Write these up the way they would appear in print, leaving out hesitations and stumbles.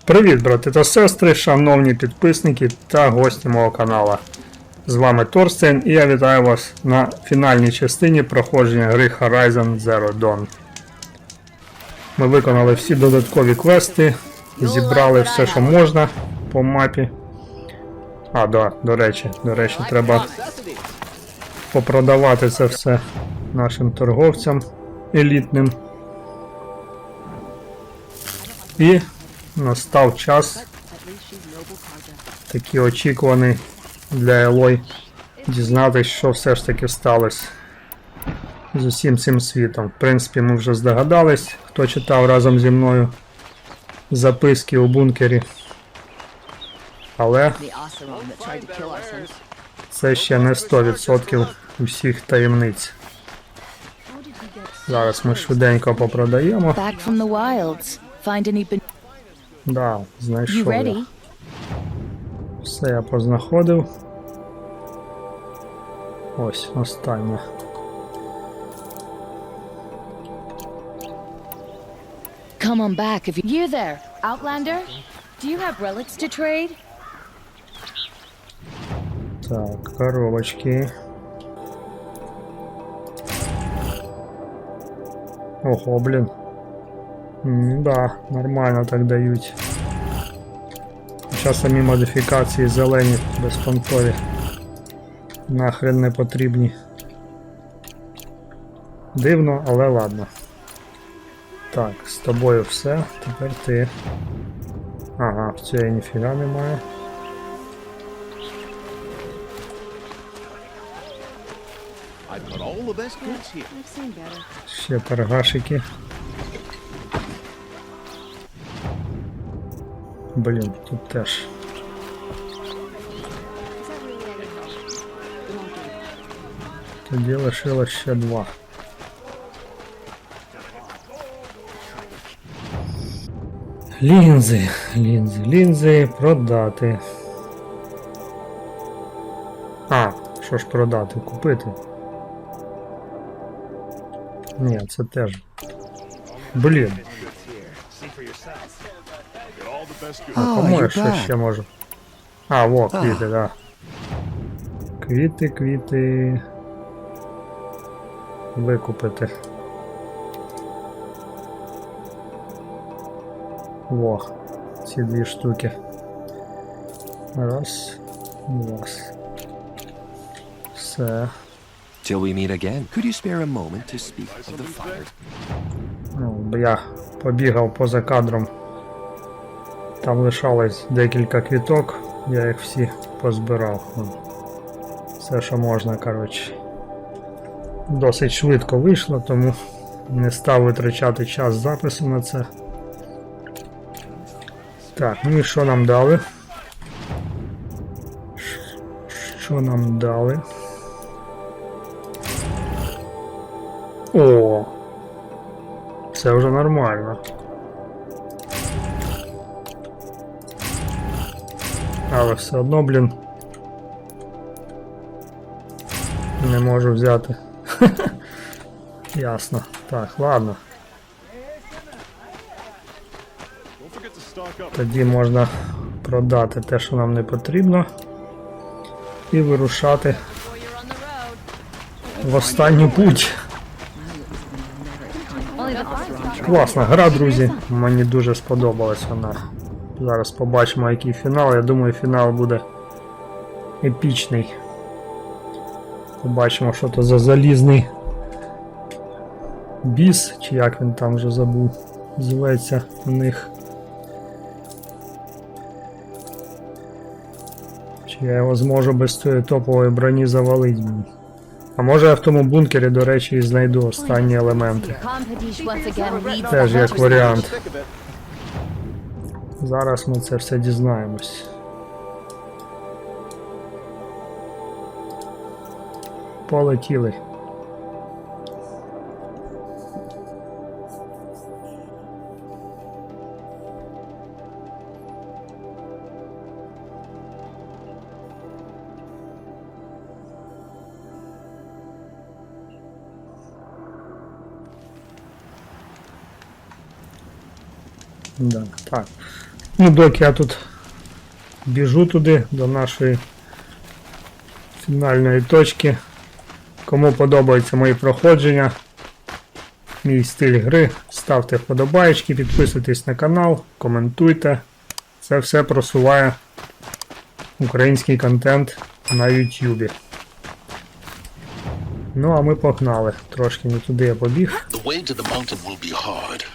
Привіт, брати та сестри, шановні підписники та гості мого каналу. З вами Торстен і я вітаю вас на фінальній частині проходження гри Horizon Zero Dawn. Ми виконали всі додаткові квести, зібрали все, що можна по мапі. До речі, треба попродавати це все нашим торговцям елітним. І настав час, такий очікуваний для Елой, дізнатися, що все ж таки сталося з усім цим світом. В принципі, ми вже здогадались, хто читав разом зі мною записки у бункері. Але це ще не 100% усіх таємниць. Зараз ми швиденько попродаємо. Да, знайшов я. Все я познаходив. Ось, останнє. Come on back if you there, Outlander. Do you have relics to trade? Так, коробочки. Ого, блін. Да, нормально так дають. Хоча самі модифікації зелені, безпонтові. Нахрен не потрібні. Дивно, але ладно. Так, з тобою все, тепер ти. Ага, в цієї ніфіга немає. Ще торгашики. Блін, тут теж. Тоді лишилось ще два. Лінзи продати. Що ж продати? Купити? Ні, це теж. Блін. Кому я що ще можу? Во, квіти, да. Квіти. Викупити. Во, ці дві штуки. Раз. Все. Till we meet again. Could you spare a moment to speak of the fire? Я побігав поза кадром. Там лишалось декілька квіток, я їх всі позбирав. Все, що можна, коротше. Досить швидко вийшло, тому не став витрачати час запису на це. Так, ну і що нам дали? О! Це вже нормально. Але все одно, блін, не можу взяти. Ясно. Так, ладно. Тоді можна продати те, що нам не потрібно, і вирушати в останню путь. Класна гра, друзі. Мені дуже сподобалась вона. Зараз побачимо, який фінал. Я думаю, фінал буде епічний. Побачимо, що то за залізний біс, чи як він там вже забув, зветься у них. Чи я його зможу без тої топової броні завалити. А може я в тому бункері, до речі, і знайду останні елементи. Теж як варіант. Зараз ми це все дізнаємось. Полетіли. Да, так. Ну, доки я тут біжу туди, до нашої фінальної точки. Кому подобаються мої проходження, мій стиль гри, ставте вподобайки, підписуйтесь на канал, коментуйте. Це все просуває український контент на YouTube. Ну, а ми погнали. Трошки не туди я побіг. The way to the mountain will be hard.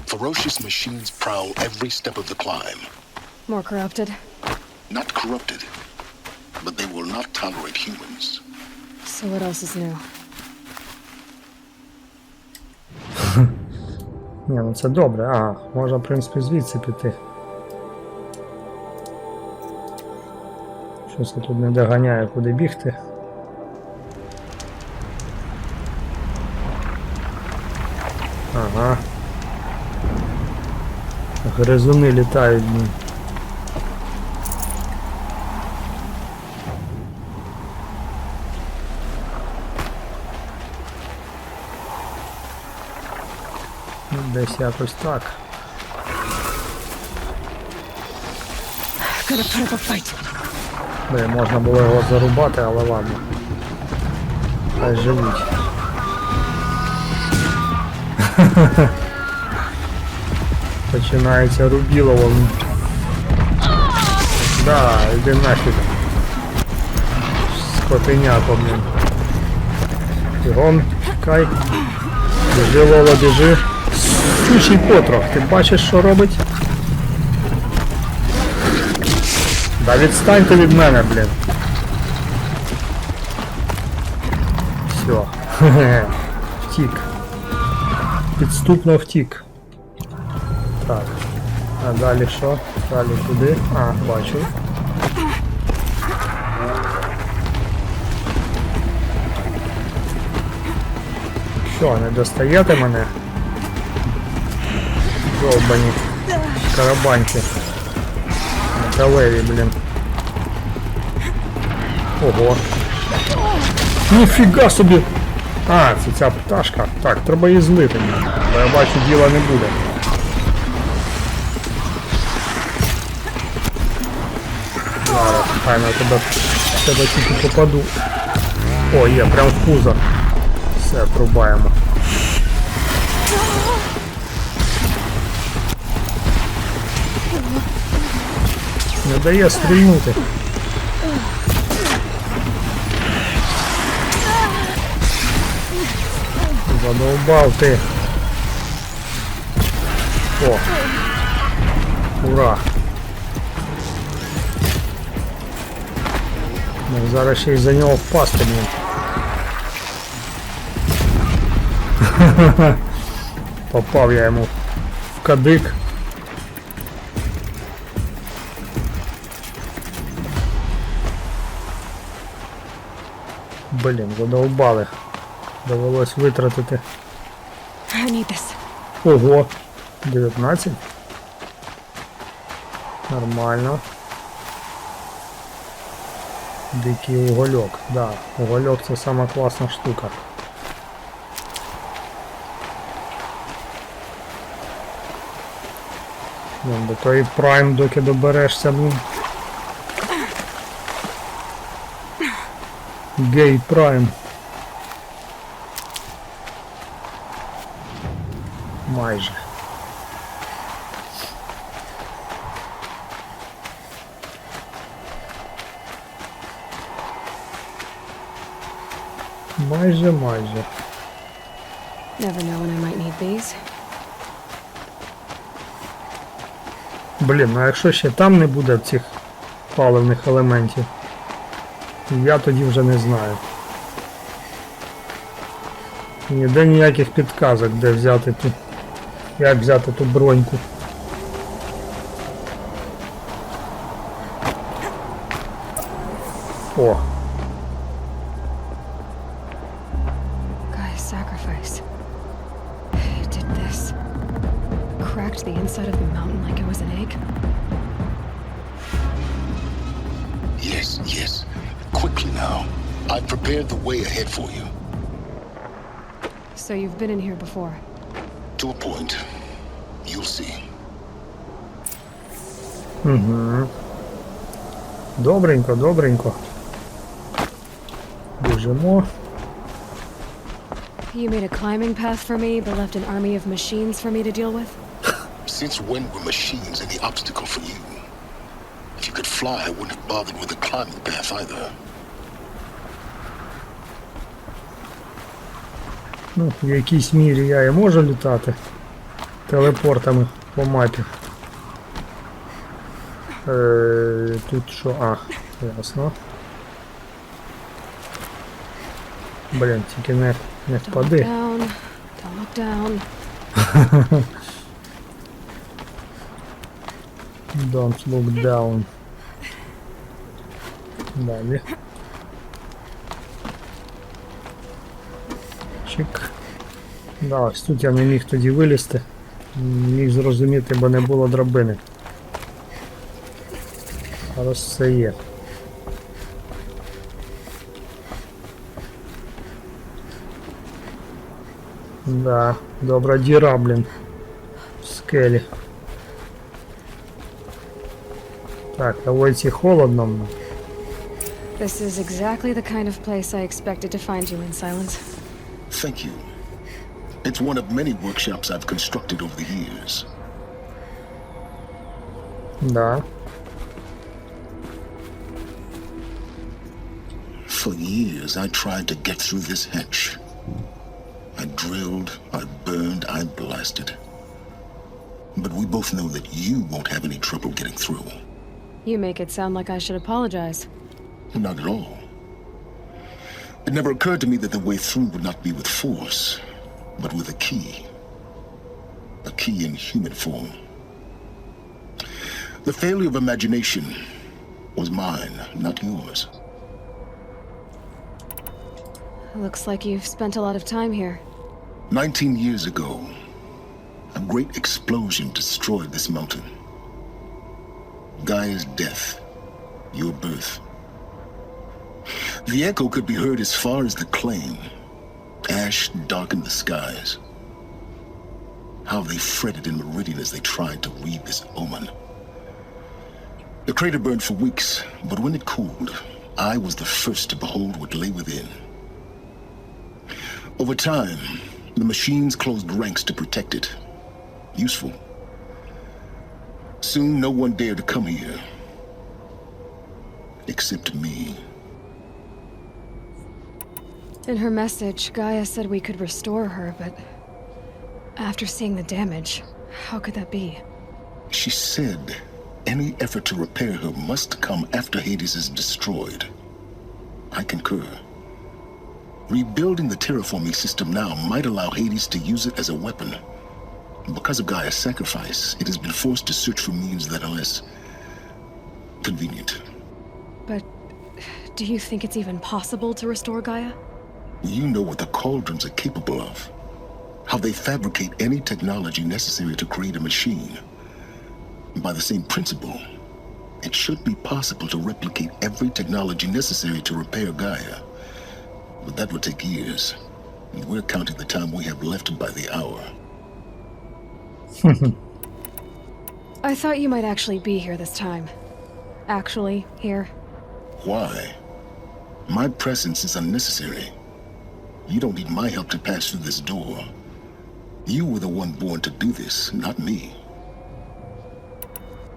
Ferocious machines prowl every step of the climb. More corrupted. Not corrupted, but they will not tolerate humans. So what else is new? Ні, ну це добре. А, можна, в принципі, звідси піти. Щось я тут не доганяю, куди бігти. Ага. Гризуни літають. Десь якось так. Блін, можна було його зарубати, але ладно. Хай живуть. Починається рубілово. Да, йди нафіг. Скотиняко, блін. Бігом, чекай. Біжи, Лола, біжи. Сучий потрох, ти бачиш, що робить? Да відстаньте від мене, блін. Все. Втік. Підступно втік. Так. А далі що? Далі куди? А, бачу. Що, не достаєте мене? Довбані. Карабаньки. Металеві, блін. Ого. Ніфіга собі! А, це ця пташка. Так, треба її злити. Бо я бачу, діла не буде. Зараз, хай на тебе тільки попаду. О, є, прям в пузо. Все, трубаємо. Не дає стрільнути. Задовбав ти. О. Ура. Ну, зараз ще й за нього впасти мені. Попав я йому в кадик. Блін, задовбали. Довелось витратити. Ого, 19. Нормально. Дикий угольок. Да, угольок це сама класна штука. До той прайм, доки доберешся, блін. Гей прайм. Майже. Майже. Never know when I might need these. Блін, ну якщо ще там не буде цих паливних елементів, я тоді вже не знаю. Ніде ніяких підказок, де взяти ту, як взяти ту броньку. О. Guy's sacrifice. He did this. Cracked the inside of the mountain like it was an egg. Yes. Quickly now. I've prepared the way ahead for you. So you've been in here before? To a point. You'll see. Угу. Добренько, добренько. Біжимо. You made a climbing path for me, but left an army of machines for me to deal with? Since when were machines any obstacle for you? If you could fly, I wouldn't have bothered with a climbing path either. Ну, в якійсь мірі я і можу літати телепортами по мапі. Тут що? А, ясно. Блін, тільки не впади. Don't look down. Don't look down. Далі. Чик. Да, ось тут я не міг тоді вилізти. Міг зрозуміти, бо не було драбини. Зараз все є. Да, добра діра, блін. В скелі. Так, а в ойці холодно. This is exactly the kind of place I expected to find you in, Silence. Thank you. It's one of many workshops I've constructed over the years. Да. For years, I tried to get through this hatch. I drilled, I burned, I blasted. But we both know that you won't have any trouble getting through. You make it sound like I should apologize. Not at all. It never occurred to me that the way through would not be with force, but with a key. A key in human form. The failure of imagination was mine, not yours. Looks like you've spent a lot of time here. 19 years ago, a great explosion destroyed this mountain. Gaia's death, your birth. The echo could be heard as far as the claim. Ash darkened the skies. How they fretted in meridian as they tried to read this omen. The crater burned for weeks, but when it cooled, I was the first to behold what lay within. Over time, the machines closed ranks to protect it. Useful. Soon, no one dared to come here. Except me. In her message, Gaia said we could restore her, but after seeing the damage, how could that be? She said any effort to repair her must come after Hades is destroyed. I concur. Rebuilding the terraforming system now might allow Hades to use it as a weapon. Because of Gaia's sacrifice, it has been forced to search for means that are less convenient. But do you think it's even possible to restore Gaia? You know what the cauldrons are capable of. How they fabricate any technology necessary to create a machine. By the same principle, it should be possible to replicate every technology necessary to repair Gaia. But that would take years. And we're counting the time we have left by the hour. I thought you might actually be here this time. Actually, here. Why? My presence is unnecessary. You don't need my help to pass through this door. You were the one born to do this, not me.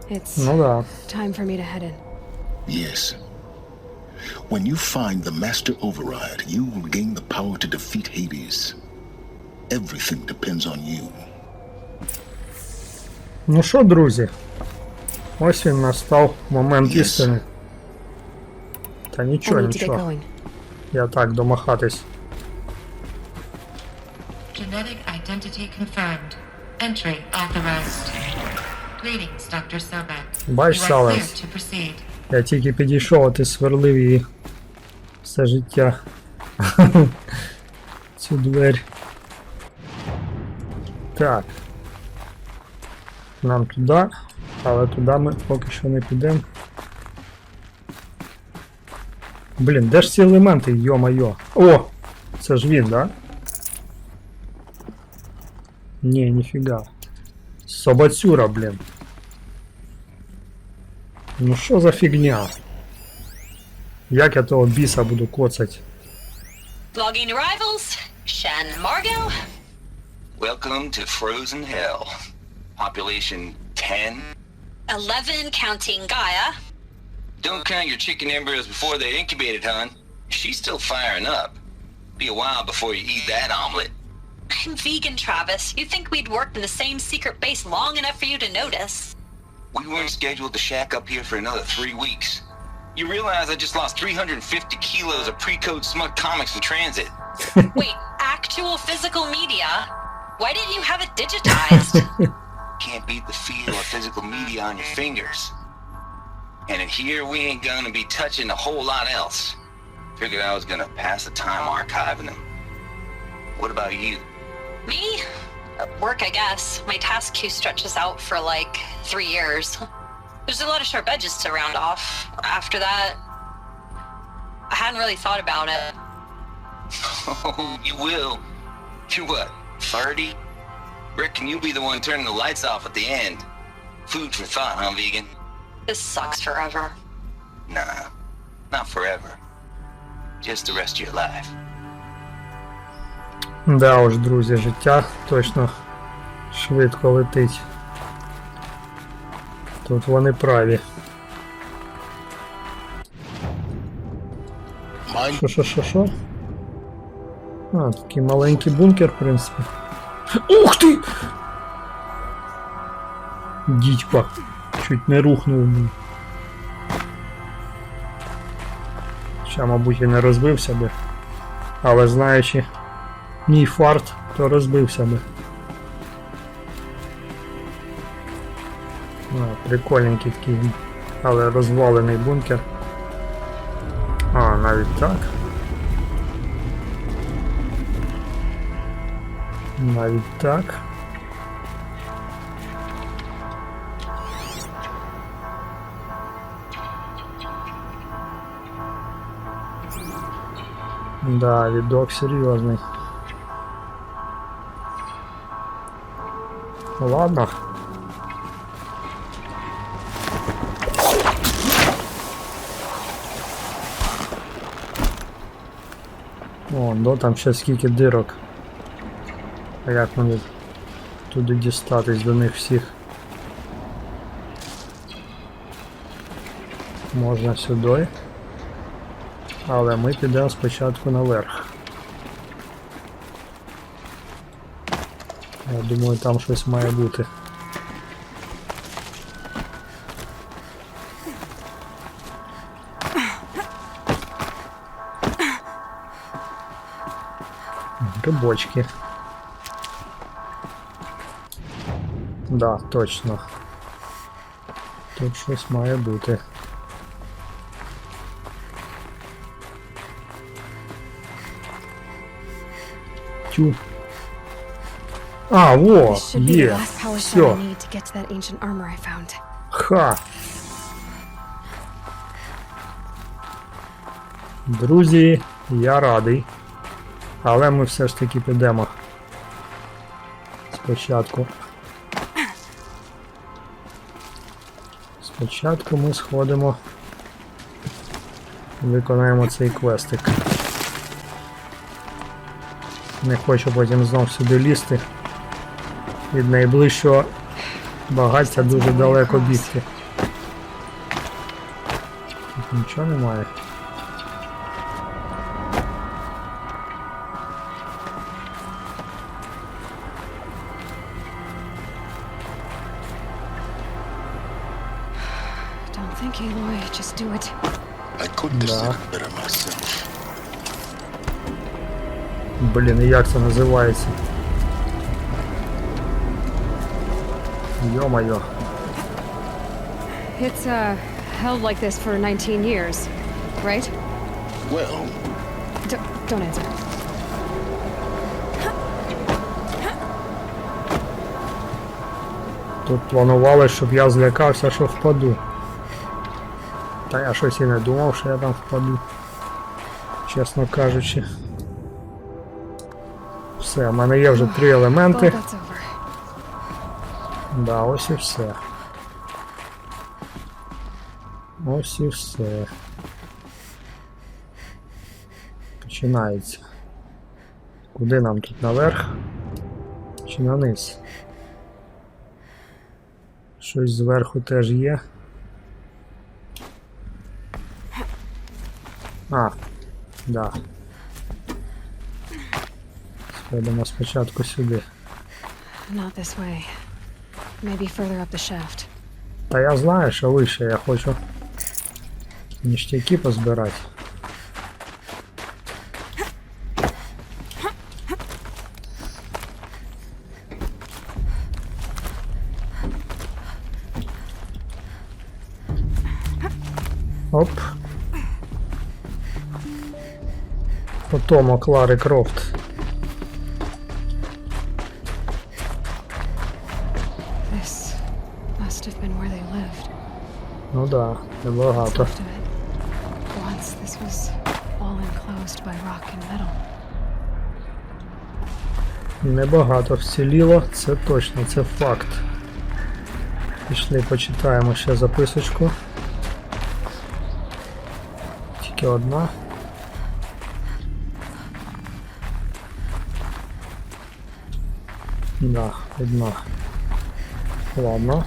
It's Ну да. time for me to head in. Yes. When you find the Master Override, you will gain the power to defeat Hades. Everything depends on you. Ну що, друзі? Ось він настав момент Yes. істини. Та I нічого, need to get нічого. going. Я так, домахатись. Genetic identity confirmed. Entry authorized. Greetings, Dr. Sobek. Бач, You are Silence. cleared to proceed. Я тільки підійшов, а ти сверлив її все життя. Цю двері. Так. Нам туди, але туди ми поки що не підемо. Блін, де ж ці елементи, йо-майо. О! Це ж він, да? Ні, ніфіга. Собацюра, блін. Ну що за фігня? Як я того біса буду коцать? Logging arrivals. Shan Margot. Welcome to Frozen Hell. Population 10. 11 counting Gaia. Don't count your chicken embryos before they're incubated, hon. She's still firing up. Be a while before you eat that omelet. I'm vegan, Travis. You'd think we'd worked in the same secret base long enough for you to notice. We weren't scheduled to shack up here for another 3 weeks. You realize I just lost 350 kilos of pre-code smut comics in transit. Wait, actual physical media? Why didn't you have it digitized? Can't beat the feel of physical media on your fingers. And in here, we ain't gonna be touching a whole lot else. Figured I was gonna pass the time archiving them. What about you? Me? Work, I guess. My task queue stretches out for like 3 years. There's a lot of sharp edges to round off. After that, I hadn't really thought about it. Oh, you will. You're what, 30? Reckon you'll be the one turning the lights off at the end. Food for thought, huh, vegan? This sucks forever. Nah, not forever. Just the rest of your life. Да уж, друзі, життя точно швидко летить. Тут вони праві. Що? А, такий маленький бункер, в принципі. Ух ти! Дідько. Чуть не рухнув. Ще, мабуть, і не розбився би. Але знаючи мій фарт, то розбився би. Прикольненький такий, але розвалений бункер. А, навіть так. Навіть так. Да, відок серйозний. Ладно. О, ну там ще скільки дирок. А як мені туди дістатись до них всіх? Можна сюди. Але ми підемо спочатку наверх. Я думаю, там щось має бути. Грибочки. Да, точно. Тут щось має бути. Тю. А, во, є. Все. Ха. Друзі, я радий. Але ми все ж таки підемо спочатку. Спочатку ми сходимо, виконаємо цей квестик. Не хочу потім знов сюди лізти. Від найближчого багаття дуже далеко бігти. Тут нічого немає. I couldn't have said it better myself. Блін, і як це називається? Йо-моє. It's held like this for 19 years, right? Well, Don't answer. Тут планували, щоб я злякався, що впаду. Та я щось і не думав, що я там впаду. Чесно кажучи. Все, в мене є вже 3 елементи. Да, ось і все. Ось і все. Починається. Куди нам тут, наверх? Чи на низ? Щось зверху теж є. А, да. Сходимо спочатку сюди. Not this way. Maybe further up the shaft. Та я знаю, що вище, я хочу ніштяки позбирати. Оп. Фотомо Клари Крофт. This must have been where they lived. Ну да, небагато. Left of it. Once this was all enclosed by rock and metal. Небагато вціліло, це точно, це факт. Пішли, почитаємо ще записочку. Тільки одна. Да, одна. Ладно.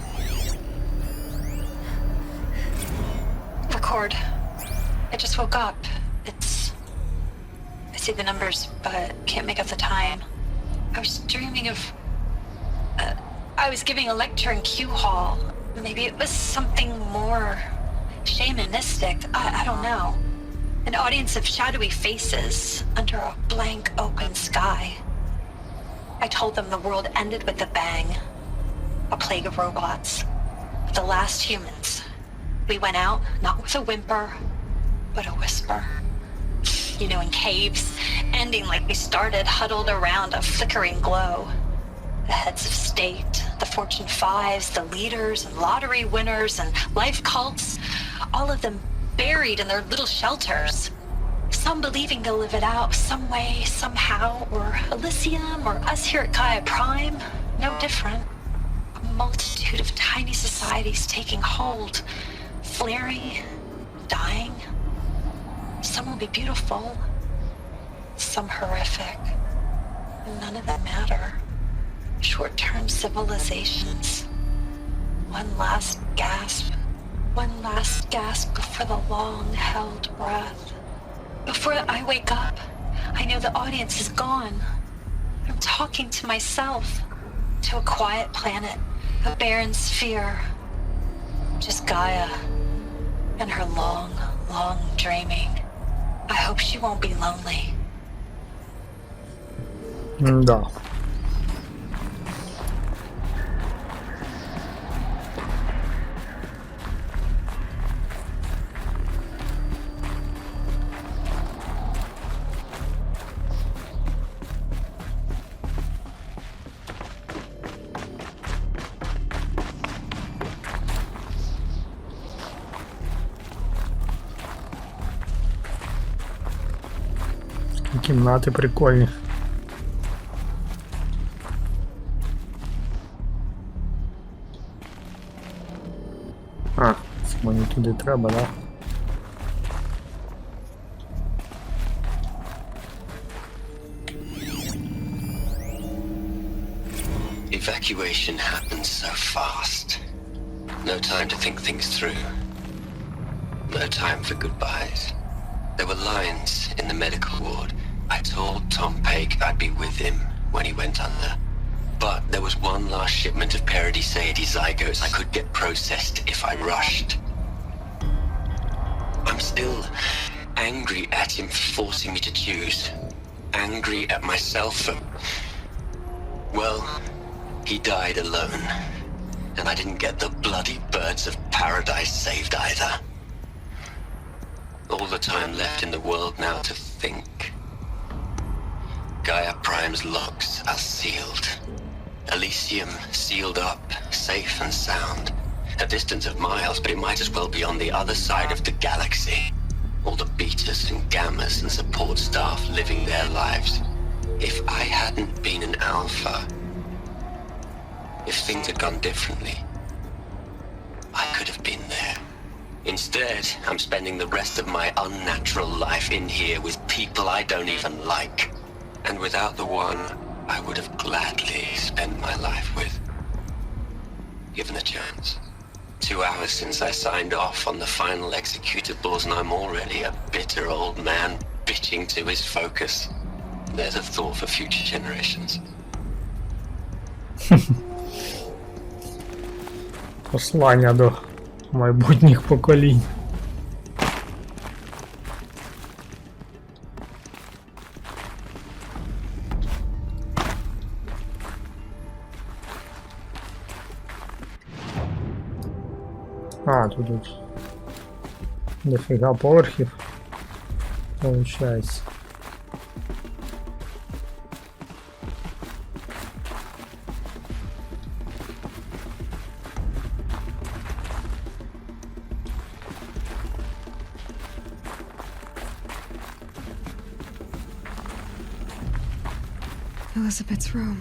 Record. I just woke up. I see the numbers, but can't make out the time. I was dreaming of... I was giving a lecture in Q Hall. Maybe it was something more shamanistic. I don't know. An audience of shadowy faces under a blank open sky. I told them the world ended with a bang. A plague of robots. The last humans. We went out, not with a whimper, but a whisper. You know, in caves, ending like we started, huddled around a flickering glow. The heads of state, the Fortune 5s, the leaders and lottery winners and life cults, all of them buried in their little shelters. Some believing they'll live it out some way, somehow, or Elysium, or us here at Gaia Prime, no different. A multitude of tiny societies taking hold, flaring, dying. Some will be beautiful, some horrific, and none of them matter. Short-term civilizations. One last gasp before the long-held breath. Before I wake up, I know the audience is gone. I'm talking to myself, to a quiet planet, a barren sphere. Just Gaia and her long, long dreaming. I hope she won't be lonely. Да. Кімнати прикольні. А, це мені туди треба, да? Evacuation happened so fast. No time to think things through. No time for goodbyes. There were lines in the medical ward. I told Tom Pake I'd be with him when he went under. But there was one last shipment of Paradiseidae zygotes I could get processed if I rushed. I'm still angry at him for forcing me to choose. Angry at myself for... Well, he died alone. And I didn't get the bloody birds of paradise saved either. All the time left in the world now to think. Gaia Prime's locks are sealed. Elysium sealed up, safe and sound. A distance of miles, but it might as well be on the other side of the galaxy. All the betas and gammas and support staff living their lives. If I hadn't been an alpha, if things had gone differently, I could have been there. Instead, I'm spending the rest of my unnatural life in here with people I don't even like. And without the one I would have gladly spent my life with. Given a chance. 2 hours since I signed off on the final executables and I'm already a bitter old man bitching to his focus. There's a thought for future generations. Послання до майбутніх поколінь. А, тут дофіга поверхів, получається. Elizabeth's room.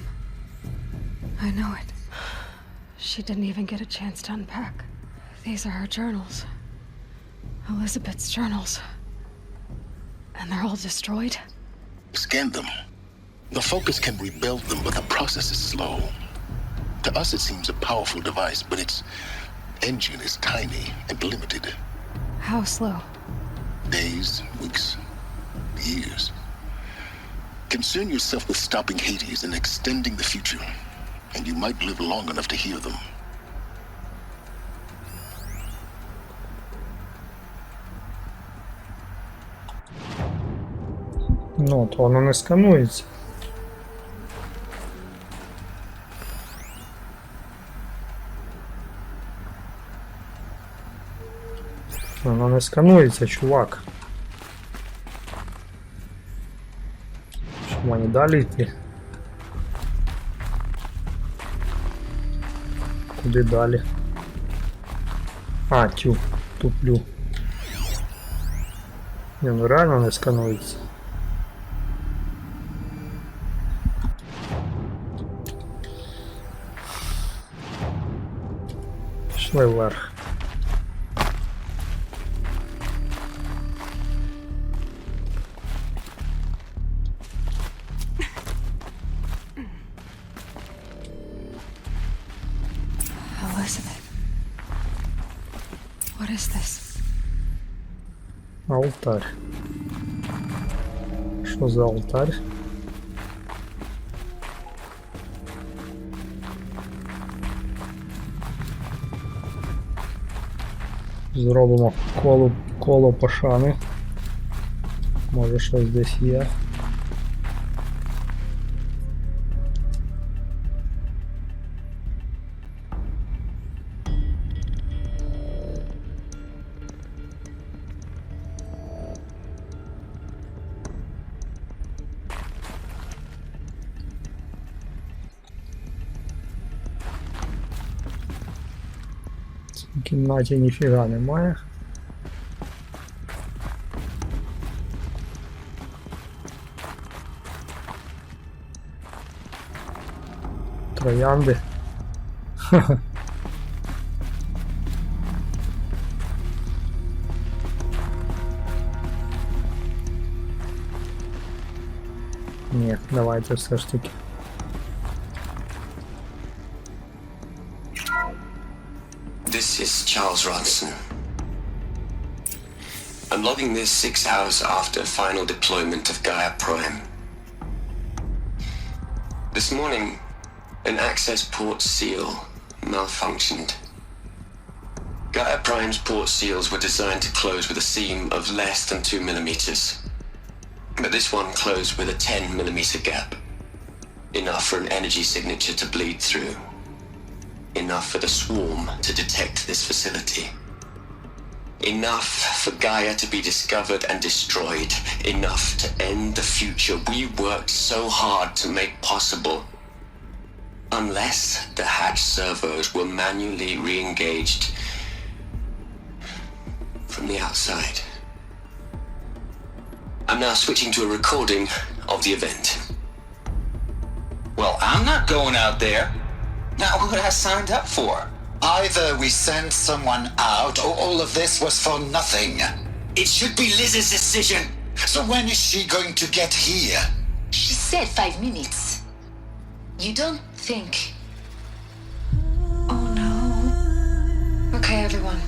I know it. She didn't even get a chance to unpack. These are her journals. Elizabeth's journals. And they're all destroyed? Scan them. The Focus can rebuild them, but the process is slow. To us it seems a powerful device, but its engine is tiny and limited. How slow? Days, weeks, years. Concern yourself with stopping Hades and extending the future, and you might live long enough to hear them. Ну, то воно не сканується. Воно не сканується, чувак. Що мені далі йти? Куди далі? А, туплю. Ні, ну реально не сканується. Пішли вверх. Elizabeth. What is this? Алтарь. Що за алтарь? Зробимо коло пошани. Може щось десь є. В кімнаті ніфіга немає. Троянди. Ха-ха. Ні, давайте все ж таки. This is Charles Ronson. I'm logging this 6 hours after final deployment of Gaia Prime. This morning, an access port seal malfunctioned. Gaia Prime's port seals were designed to close with a seam of less than 2 millimeters. But this one closed with a 10 millimeter gap. Enough for an energy signature to bleed through. Enough for the swarm to detect this facility. Enough for Gaia to be discovered and destroyed. Enough to end the future we worked so hard to make possible. Unless the hatch servos were manually re-engaged from the outside. I'm now switching to a recording of the event. Well, I'm not going out there. Not what I signed up for. Either we send someone out, or all of this was for nothing. It should be Liz's decision. So when is she going to get here? She said 5 minutes. You don't think... Oh no. Okay, everyone.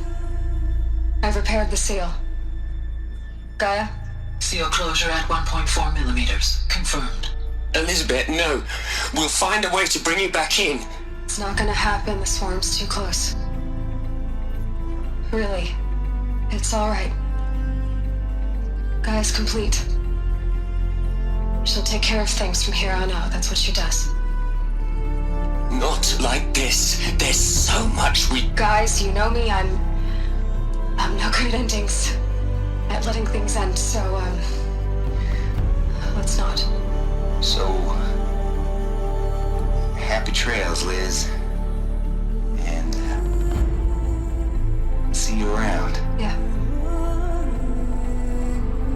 I've repaired the seal. Gaia? Seal closure at 1.4 millimeters. Confirmed. Elizabeth, no. We'll find a way to bring you back in. It's not gonna happen, the swarm's too close. Really. It's alright. Gaia's complete. She'll take care of things from here on out, that's what she does. Not like this. There's so much we... Guys, you know me, I'm no good at endings. At letting things end, so, let's not. So, happy trails, Liz. And, see you around. Yeah.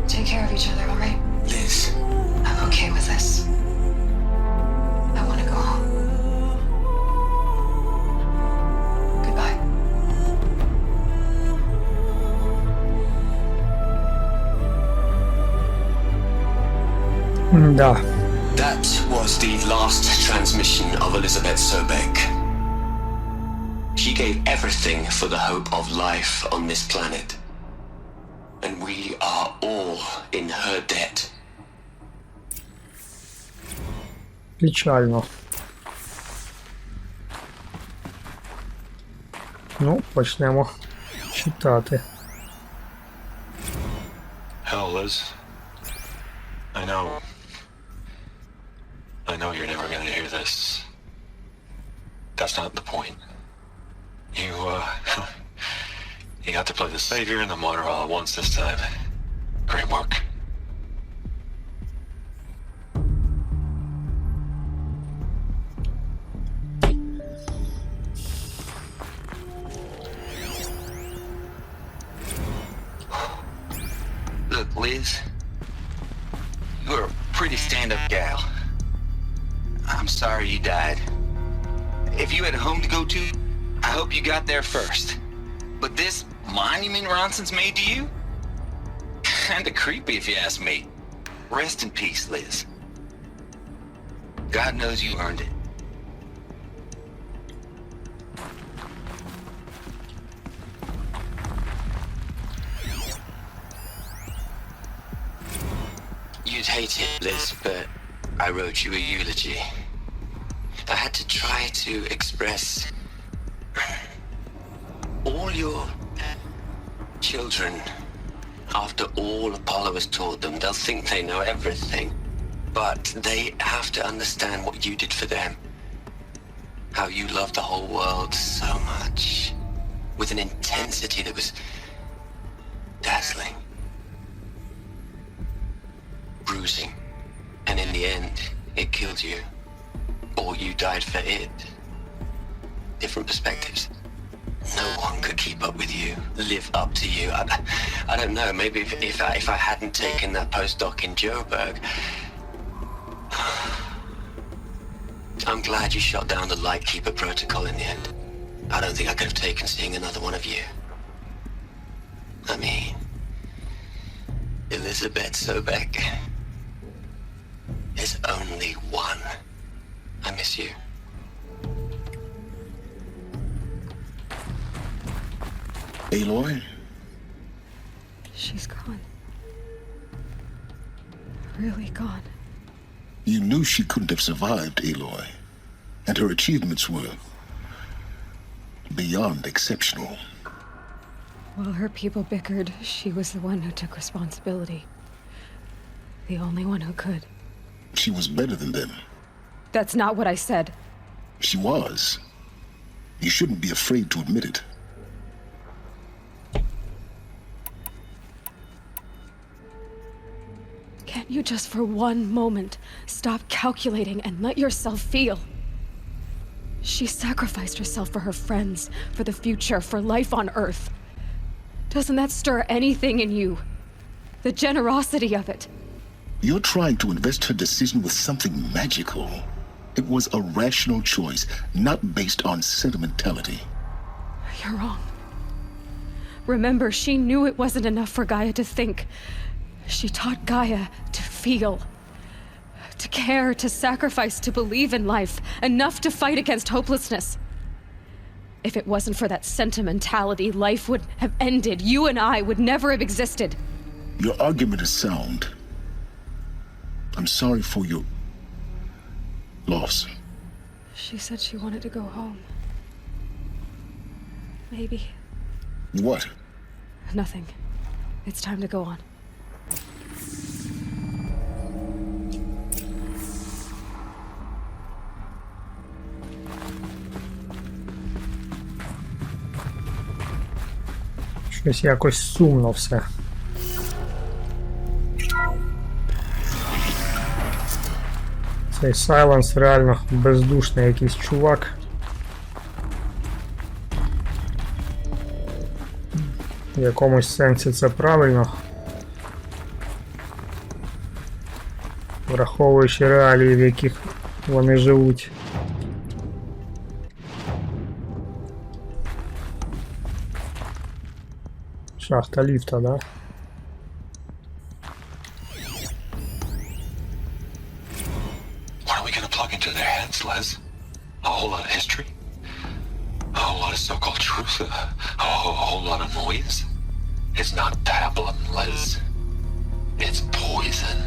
Take care of each other, alright? Liz. I'm okay with this. I want to go home. Goodbye. Да. That was the last transmission of Elizabeth Sobeck. She gave everything for the hope of life on this planet. And we are all in her debt. Печально. Ну, почнемо читати. Hell, Liz. I know you're never gonna hear this. That's not the point. You got to play the savior and the martyr all at once this time. Great work. Look, Liz. You're a pretty stand-up gal. I'm sorry you died. If you had a home to go to, I hope you got there first. But this monument Ronson's made to you? Kinda creepy if you ask me. Rest in peace, Liz. God knows you earned it. You'd hate it, Liz, but I wrote you a eulogy. I had to try to express all your children. After all Apollo has taught them, they'll think they know everything. But they have to understand what you did for them. How you loved the whole world so much. With an intensity that was dazzling. Bruising. And in the end, it killed you. Or you died for it. Different perspectives. No one could keep up with you, live up to you. I don't know, maybe if I hadn't taken that postdoc in Joburg. I'm glad you shot down the Lightkeeper protocol in the end. I don't think I could have taken seeing another one of you. I mean, Elizabeth Sobeck. There's only one. I miss you. Aloy? She's gone. Really gone. You knew she couldn't have survived, Aloy. And her achievements were beyond exceptional. While her people bickered, she was the one who took responsibility. The only one who could. She was better than them. That's not what I said. She was. You shouldn't be afraid to admit it. Can't you just for one moment stop calculating and let yourself feel? She sacrificed herself for her friends, for the future, for life on Earth. Doesn't that stir anything in you? The generosity of it. You're trying to invest her decision with something magical. It was a rational choice, not based on sentimentality. You're wrong. Remember, she knew it wasn't enough for Gaia to think. She taught Gaia to feel, to care, to sacrifice, to believe in life, enough to fight against hopelessness. If it wasn't for that sentimentality, life would have ended. You and I would never have existed. Your argument is sound. I'm sorry for your loss. She said she wanted to go home. Maybe. What? Nothing. It's time to go on. Щось якось сумно все. Цей Сайленс реально бездушний якийсь чувак. В якомусь сенсі це правильно. Враховуючи реалії, в яких вони живуть. Шахта ліфта, да? What are we gonna plug into their heads, Les? A whole lot of history? A whole lot of so-called truth? A whole lot of noise? It's not pablum, Les. It's poison.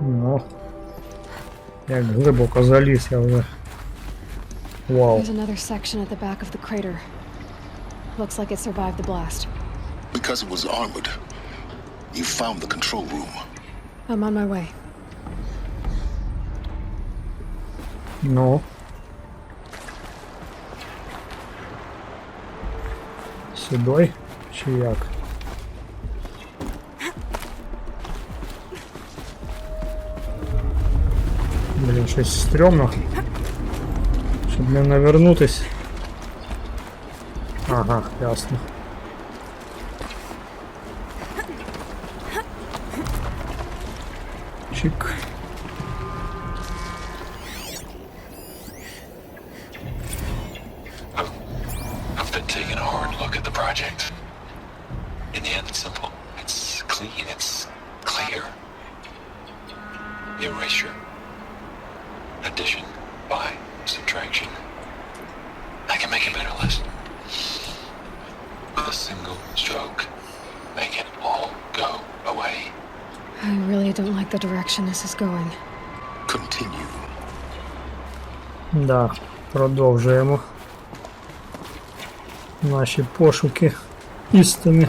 Ну, як глибоко заліз я вже. Вау. There's another section at the back of the crater. Looks like it survived the blast. Because it was armored, you found the control room. I'm on my way. Ну. Сюди? Чи як? Блін, щось стрьомно. Щоб не навернутись. Ага, ясно. Чик. I've been taking a hard look at the project. In the end, it's simple. It's clean. It's clear. Erasure. Addition by subtraction. I can make a better list. With a single stroke, make it all go away. I really don't like the direction this is going. Continue. Да, продовжуємо наші пошуки істини.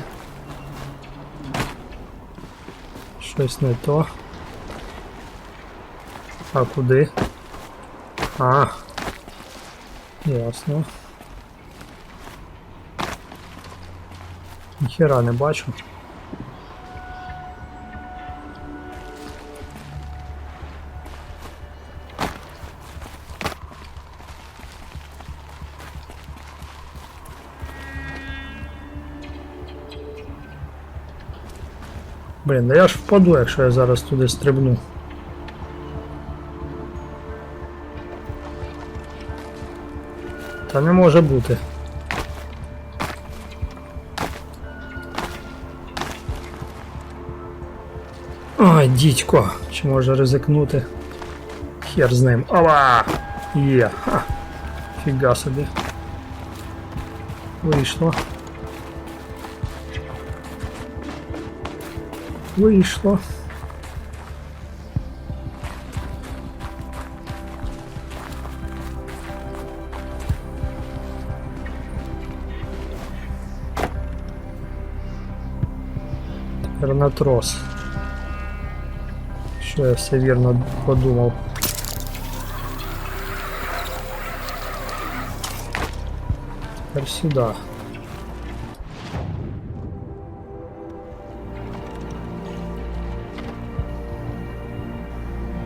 Щось не то. А куди? А, ясно. Ніхера не бачу. Блін, да я ж впаду, якщо я зараз туди стрибну. Та не може бути. Ой, дідько, чи може ризикнути? Хер з ним. Ова! Є! Ха! Фіга собі. Вийшло. Вийшло. Тепер на трос. Що я все вірно подумав. Тепер сюди.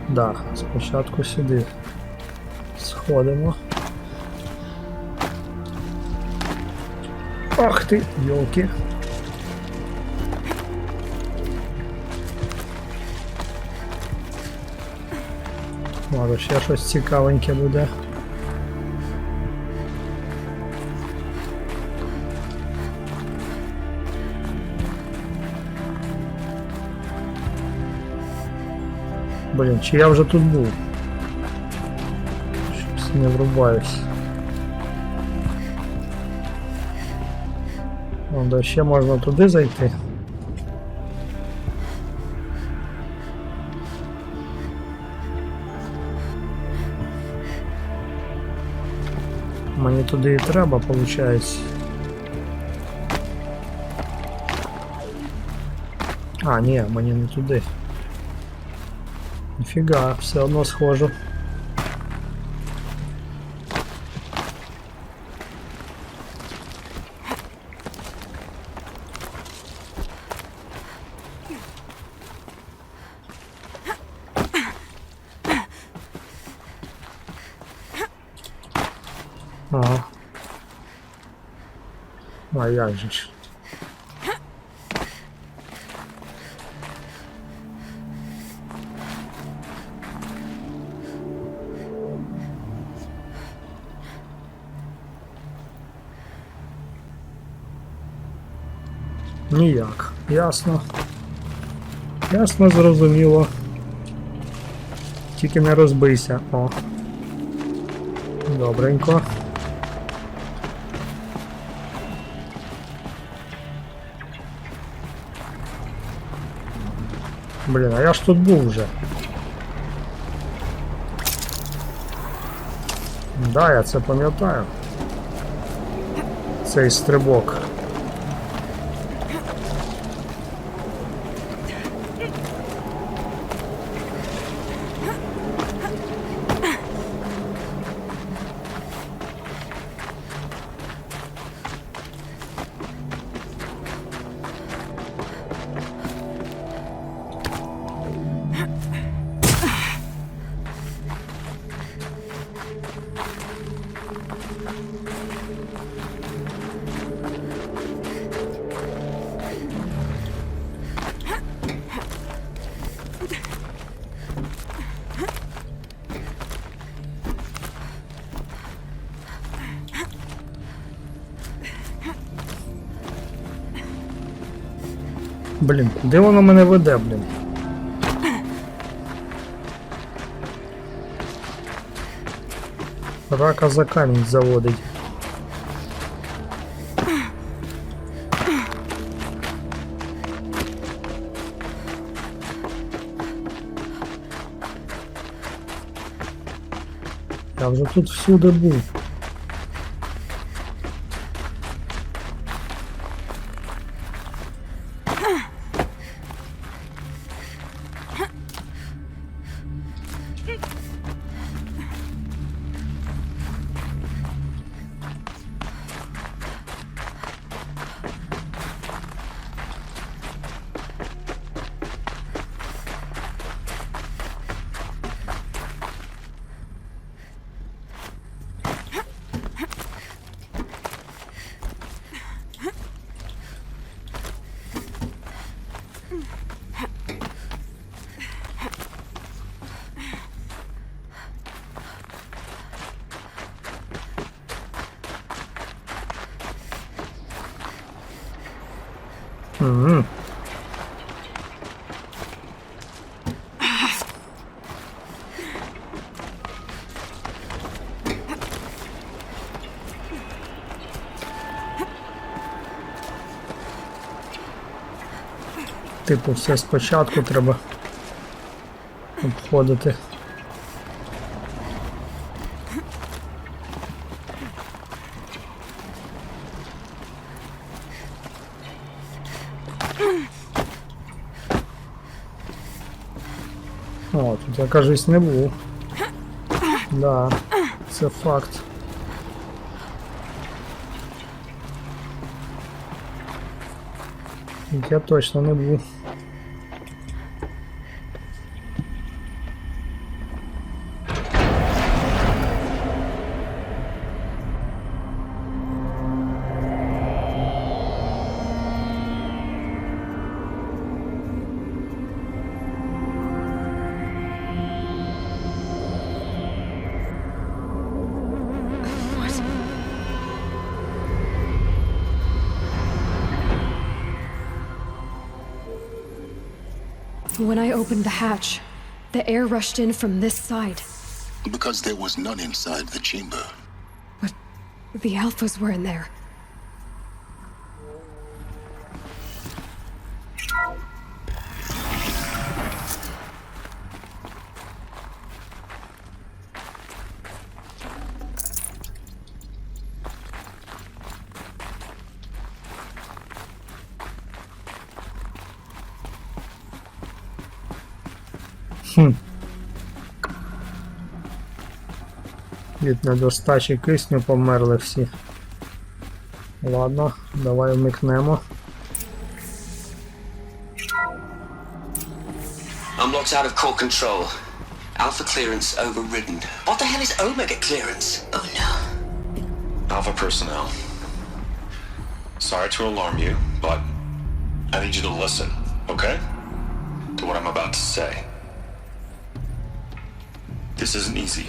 Да, спочатку сюди. Сходимо. Ах ти, йолки. Може, ще щось цікавеньке буде. Блін, чи я вже тут був? Щось не врубаюсь. Да, ще можна туди зайти. Мені туди і треба, виходить. А, ні, мені не туди. Ніфіга, все одно схожу. Ага. А як же ж? Ніяк. Ясно. Ясно, зрозуміло. Тільки не розбийся. О. Добренько. Блін, а я ж тут був вже. Да, я це пам'ятаю. Цей стрибок. Блін, куди воно мене веде, блін? Рака за камінь заводить. Я вже тут всюди був. Угу. Типу, все спочатку треба обходити. О, тут я, кажись, не був. Да, це факт. Я точно не був. When I opened the hatch, the air rushed in from this side. Because there was none inside the chamber. But the alphas were in there. Від недостачі кисню померли всі. Ладно, давай вмикнемо. I'm locked out of core control. Alpha clearance overridden. What the hell is Omega clearance? Oh no. Alpha personnel. Sorry to alarm you, but I need you to listen, okay? To what I'm about to say. This isn't easy.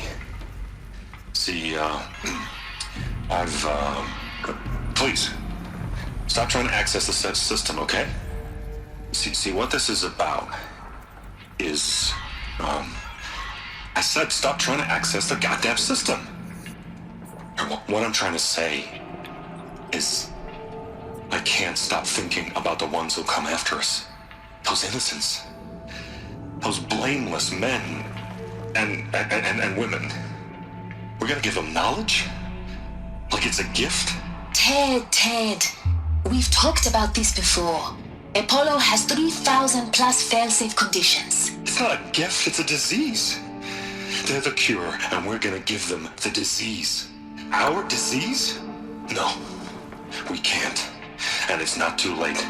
See, please, stop trying to access the system, okay? See, what this is about is, I said stop trying to access the goddamn system. What I'm trying to say is, I can't stop thinking about the ones who come after us. Those innocents. Those blameless men and women. We're gonna give them knowledge? Like it's a gift? Ted. We've talked about this before. Apollo has 3,000 plus fail-safe conditions. It's not a gift, it's a disease. They're the cure, and we're gonna give them the disease. Our disease? No, we can't. And it's not too late.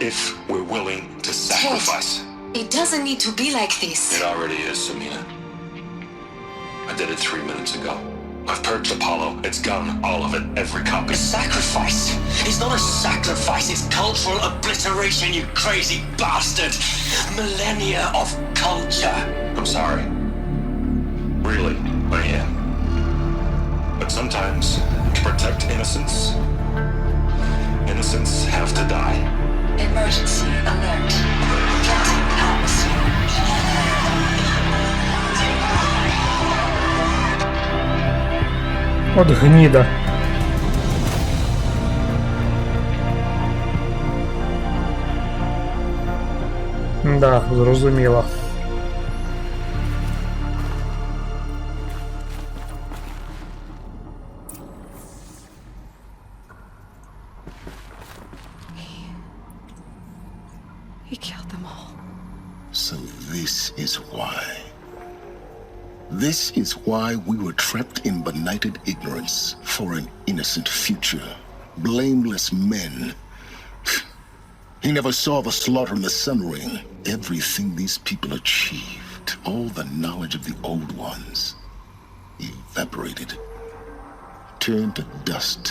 If we're willing to sacrifice. Ted, it doesn't need to be like this. It already is, Samina. I did it 3 minutes ago. I've purged Apollo. It's gone. All of it. Every copy. Sacrifice? It's not a sacrifice, it's cultural obliteration, you crazy bastard! Millennia of culture! I'm sorry. Really, I am. But sometimes, to protect innocence, innocents have to die. Emergency alert. Detecting atmosphere. От гніда. Да, зрозуміло. He killed them all. So this is why. This is why we were trapped in benighted ignorance for an innocent future. Blameless men. He never saw the slaughter in the sun ring. Everything these people achieved, all the knowledge of the old ones, evaporated, turned to dust,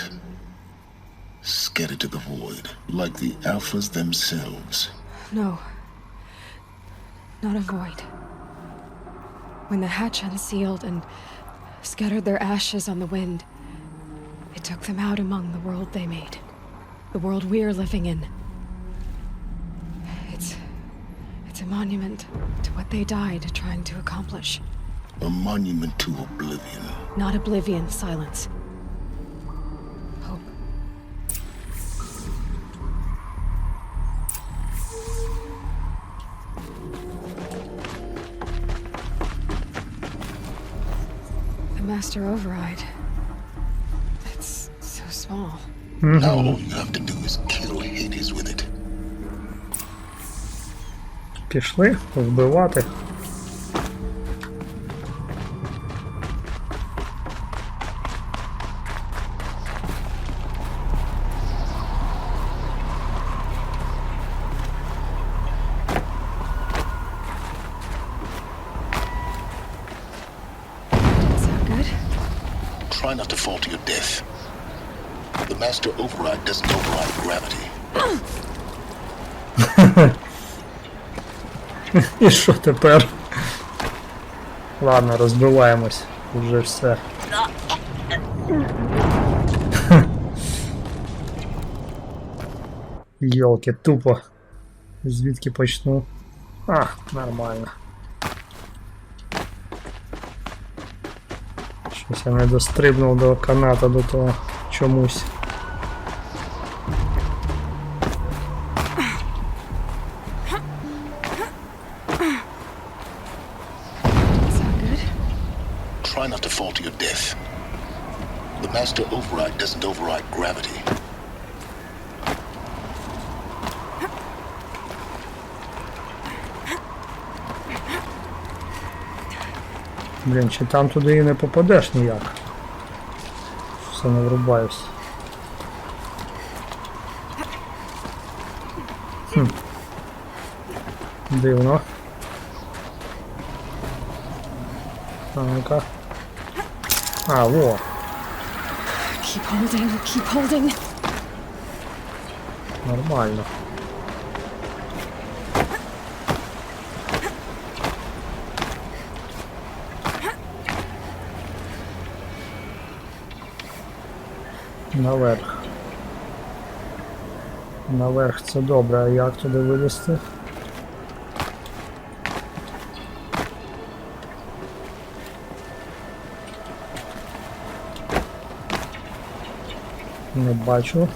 scattered to the void, like the alphas themselves. No. Not a void. When the hatch unsealed and scattered their ashes on the wind, it took them out among the world they made. The world we're living in. It's a monument to what they died trying to accomplish. A monument to oblivion. Not oblivion, silence. Hope. The master override. It's so small. Now all you have to do is kill Hades with it. Пішли вбивати. Try not to fall to your death. The master override doesn't override gravity. І що тепер? Ладно, розбиваємось. Вже все. Йолки, тупо. Звідки почну? А, нормально. Щось я не дострибнув до каната, до того чомусь. Try not to fall to your death. The master override doesn't override gravity. Блін, чи там туди і не попадеш ніяк? Все, не врубаюсь. Дивно. А ну-ка. А, во. Keep holding, keep holding. Нормально. Наверх. Наверх це добре, а як туди вилізти? Не бачу.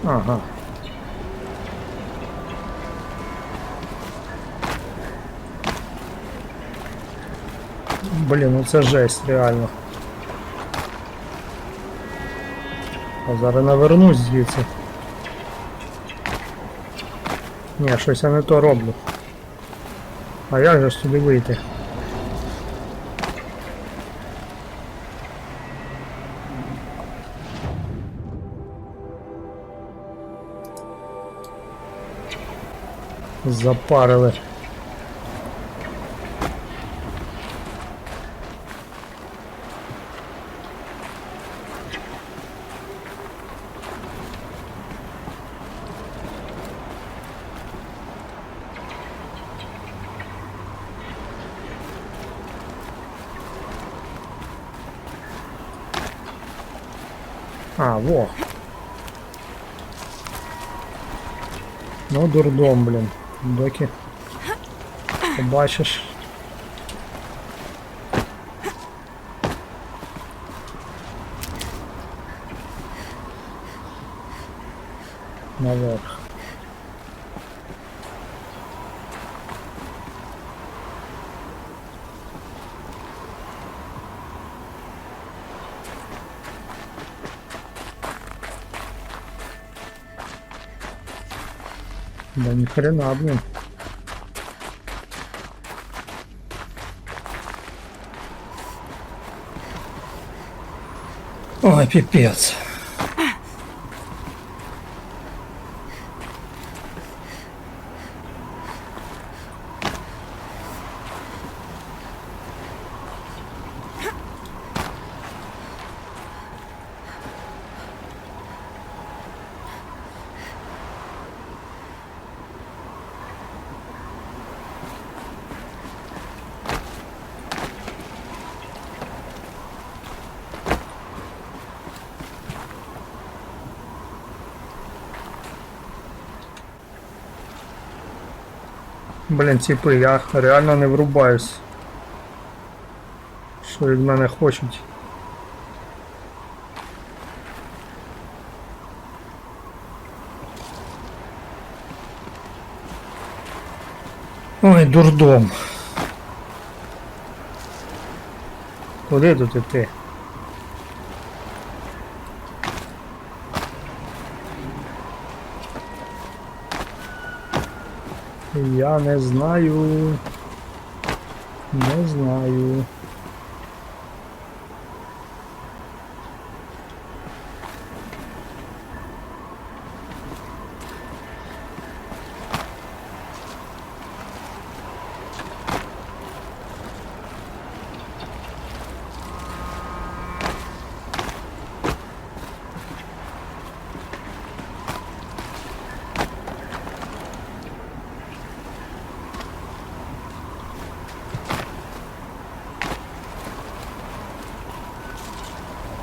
Ага. Блін, ну це жесть, реально. А зараз навернусь звідси. Ні, щось я не то роблю. А як же ж туди вийти? Запарили. А, во. Ну, дурдом, блін. Доки побачиш. Наверх. Да ни хрена, блин. Ой, пипец. Блін, типи, я реально не врубаюсь. Що від мене хочуть? Ой, дурдом. Куди тут іти? Я не знаю. Не знаю.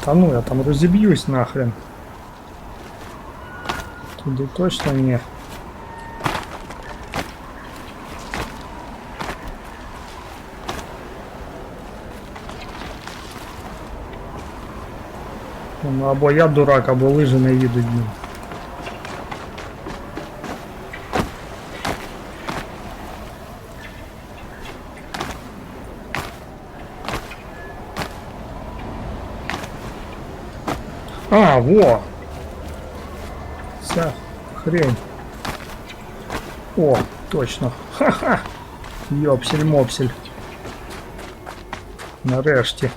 Та ну, я там розіб'юсь нахрен. Туди точно ні. Ну, або я дурак, або лижи не їдуть. А, во! Вся хрень. О, точно. Ха-ха! Йопсель-мопсель. Нарешті.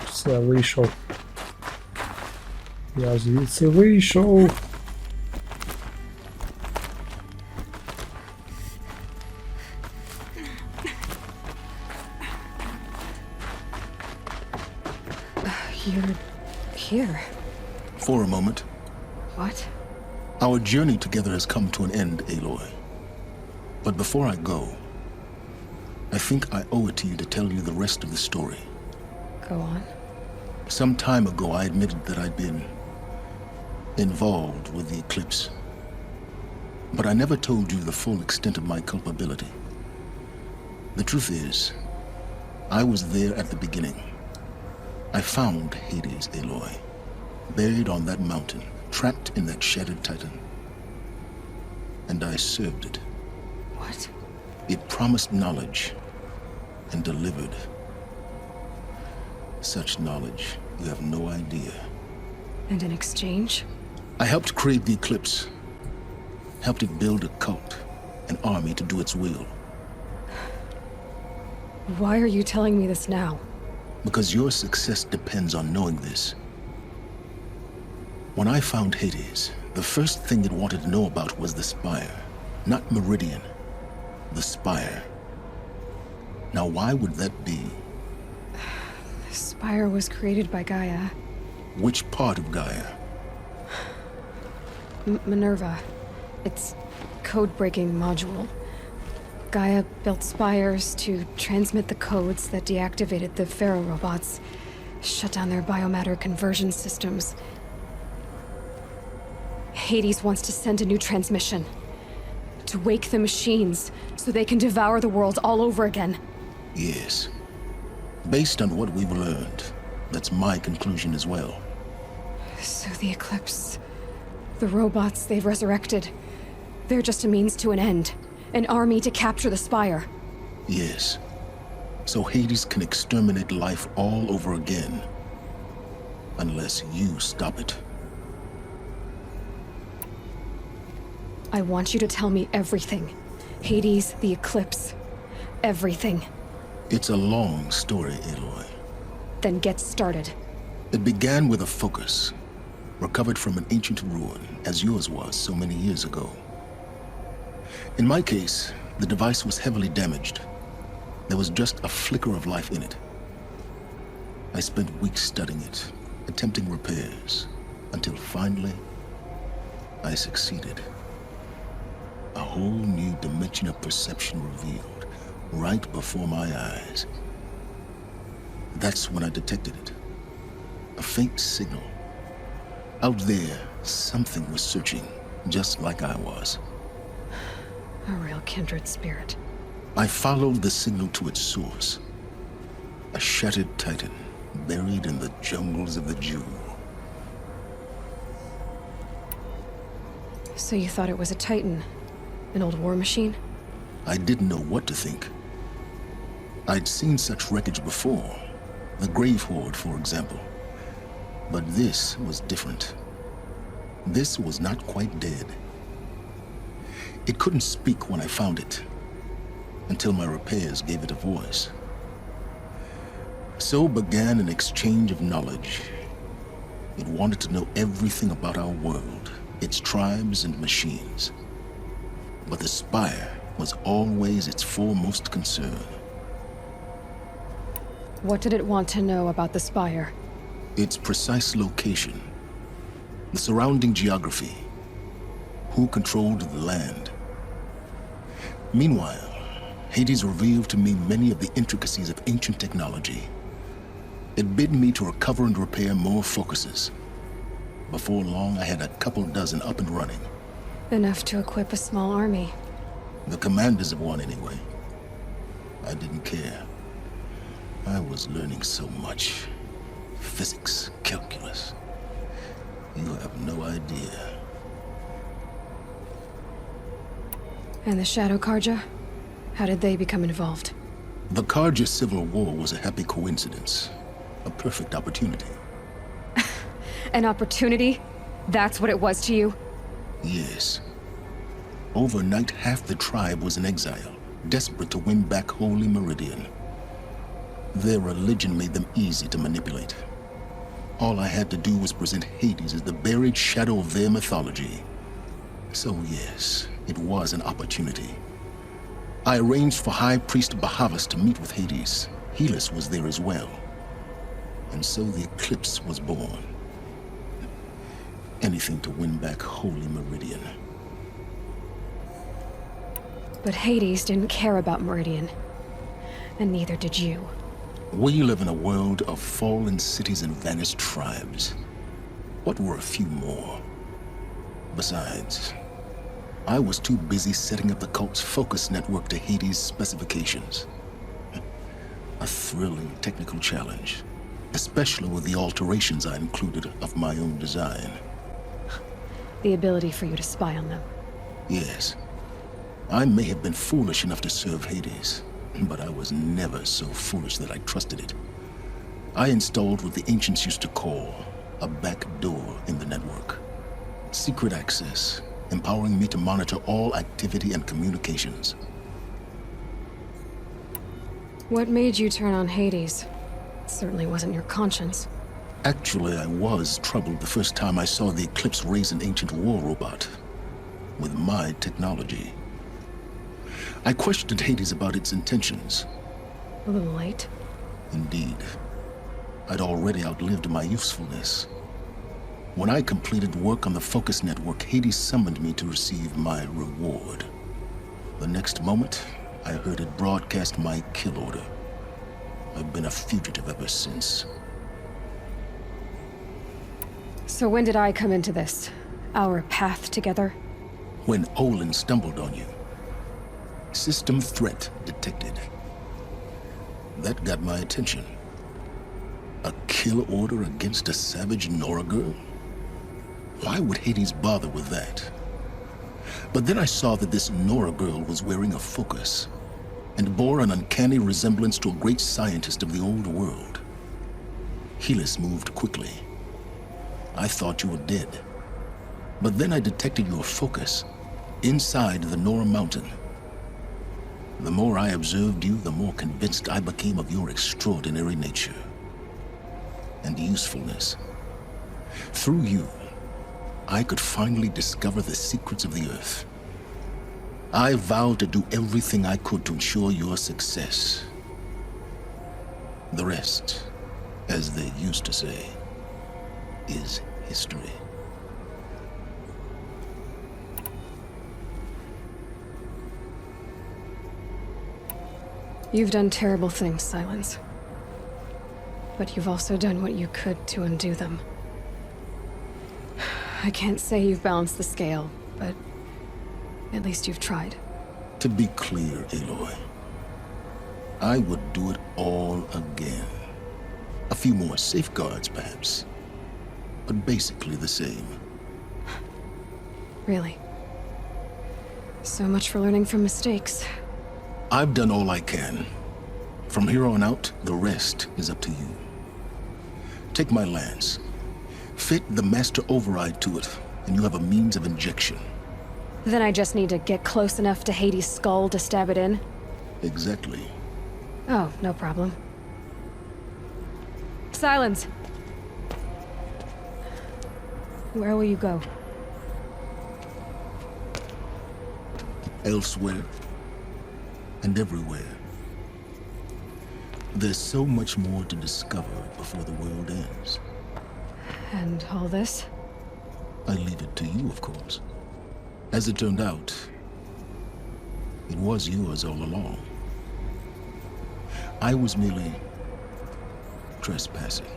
Все, вийшов. Я звідси вийшов. You're here. For a moment. What? Our journey together has come to an end, Aloy. But before I go, I think I owe it to you to tell you the rest of the story. Go on. Some time ago, I admitted that I'd been involved with the eclipse. But I never told you the full extent of my culpability. The truth is, I was there at the beginning. I found Hades, Aloy, buried on that mountain, trapped in that shattered titan. And I served it. What? It promised knowledge and delivered. Such knowledge, you have no idea. And in exchange? I helped create the eclipse, helped it build a cult, an army to do its will. Why are you telling me this now? Because your success depends on knowing this. When I found Hades, the first thing it wanted to know about was the Spire, not Meridian. The Spire. Now why would that be? The Spire was created by Gaia. Which part of Gaia? Minerva. Its code-breaking module. Gaia built spires to transmit the codes that deactivated the Pharaoh robots, shut down their biomatter conversion systems. Hades wants to send a new transmission. To wake the machines, so they can devour the world all over again. Yes. Based on what we've learned, that's my conclusion as well. So the Eclipse, the robots they've resurrected, they're just a means to an end. An army to capture the Spire. Yes. So Hades can exterminate life all over again. Unless you stop it. I want you to tell me everything. Hades, the Eclipse, everything. It's a long story, Aloy. Then get started. It began with a focus, recovered from an ancient ruin, as yours was so many years ago. In my case, the device was heavily damaged. There was just a flicker of life in it. I spent weeks studying it, attempting repairs, until finally, I succeeded. A whole new dimension of perception revealed, right before my eyes. That's when I detected it. A faint signal. Out there, something was searching, just like I was. A real kindred spirit. I followed the signal to its source. A shattered titan, buried in the jungles of the Jewel. So you thought it was a titan? An old war machine? I didn't know what to think. I'd seen such wreckage before. The Grave Horde, for example. But this was different. This was not quite dead. It couldn't speak when I found it, until my repairs gave it a voice. So began an exchange of knowledge. It wanted to know everything about our world, its tribes and machines. But the Spire was always its foremost concern. What did it want to know about the Spire? Its precise location, the surrounding geography, who controlled the land. Meanwhile, Hades revealed to me many of the intricacies of ancient technology. It bid me to recover and repair more focuses. Before long, I had a couple dozen up and running. Enough to equip a small army. The commanders of one, anyway. I didn't care. I was learning so much. Physics, calculus. You have no idea. And the Shadow Karja? How did they become involved? The Karja Civil War was a happy coincidence. A perfect opportunity. An opportunity? That's what it was to you? Yes. Overnight, half the tribe was in exile, desperate to win back Holy Meridian. Their religion made them easy to manipulate. All I had to do was present Hades as the buried shadow of their mythology. So yes, it was an opportunity. I arranged for High Priest Bahavas to meet with Hades. Helis was there as well. And so the eclipse was born. Anything to win back Holy Meridian. But Hades didn't care about Meridian. And neither did you. We live in a world of fallen cities and vanished tribes. What were a few more? Besides, I was too busy setting up the cult's focus network to Hades' specifications. A thrilling technical challenge, especially with the alterations I included of my own design. The ability for you to spy on them. Yes. I may have been foolish enough to serve Hades, but I was never so foolish that I trusted it. I installed what the ancients used to call a back door in the network. Secret access, empowering me to monitor all activity and communications. What made you turn on Hades? It certainly wasn't your conscience. Actually, I was troubled the first time I saw the Eclipse raise an ancient war robot with my technology. I questioned Hades about its intentions. A little late. Indeed. I'd already outlived my usefulness. When I completed work on the Focus Network, Hades summoned me to receive my reward. The next moment, I heard it broadcast my kill order. I've been a fugitive ever since. So when did I come into this? Our path together? When Olin stumbled on you. System threat detected. That got my attention. A kill order against a savage Nora girl? Why would Hades bother with that? But then I saw that this Nora girl was wearing a focus and bore an uncanny resemblance to a great scientist of the old world. Helis moved quickly. I thought you were dead. But then I detected your focus inside the Nora mountain. The more I observed you, the more convinced I became of your extraordinary nature and usefulness. Through you, I could finally discover the secrets of the Earth. I vowed to do everything I could to ensure your success. The rest, as they used to say, is history. You've done terrible things, Silence. But you've also done what you could to undo them. I can't say you've balanced the scale, but at least you've tried. To be clear, Aloy, I would do it all again. A few more safeguards, perhaps, but basically the same. Really? So much for learning from mistakes. I've done all I can. From here on out, the rest is up to you. Take my lance. Fit the master override to it, and you have a means of injection. Then I just need to get close enough to Hades' skull to stab it in? Exactly. Oh, no problem. Silence! Where will you go? Elsewhere. And everywhere. There's so much more to discover before the world ends. And all this? I leave it to you, of course. As it turned out, it was yours all along. I was merely trespassing.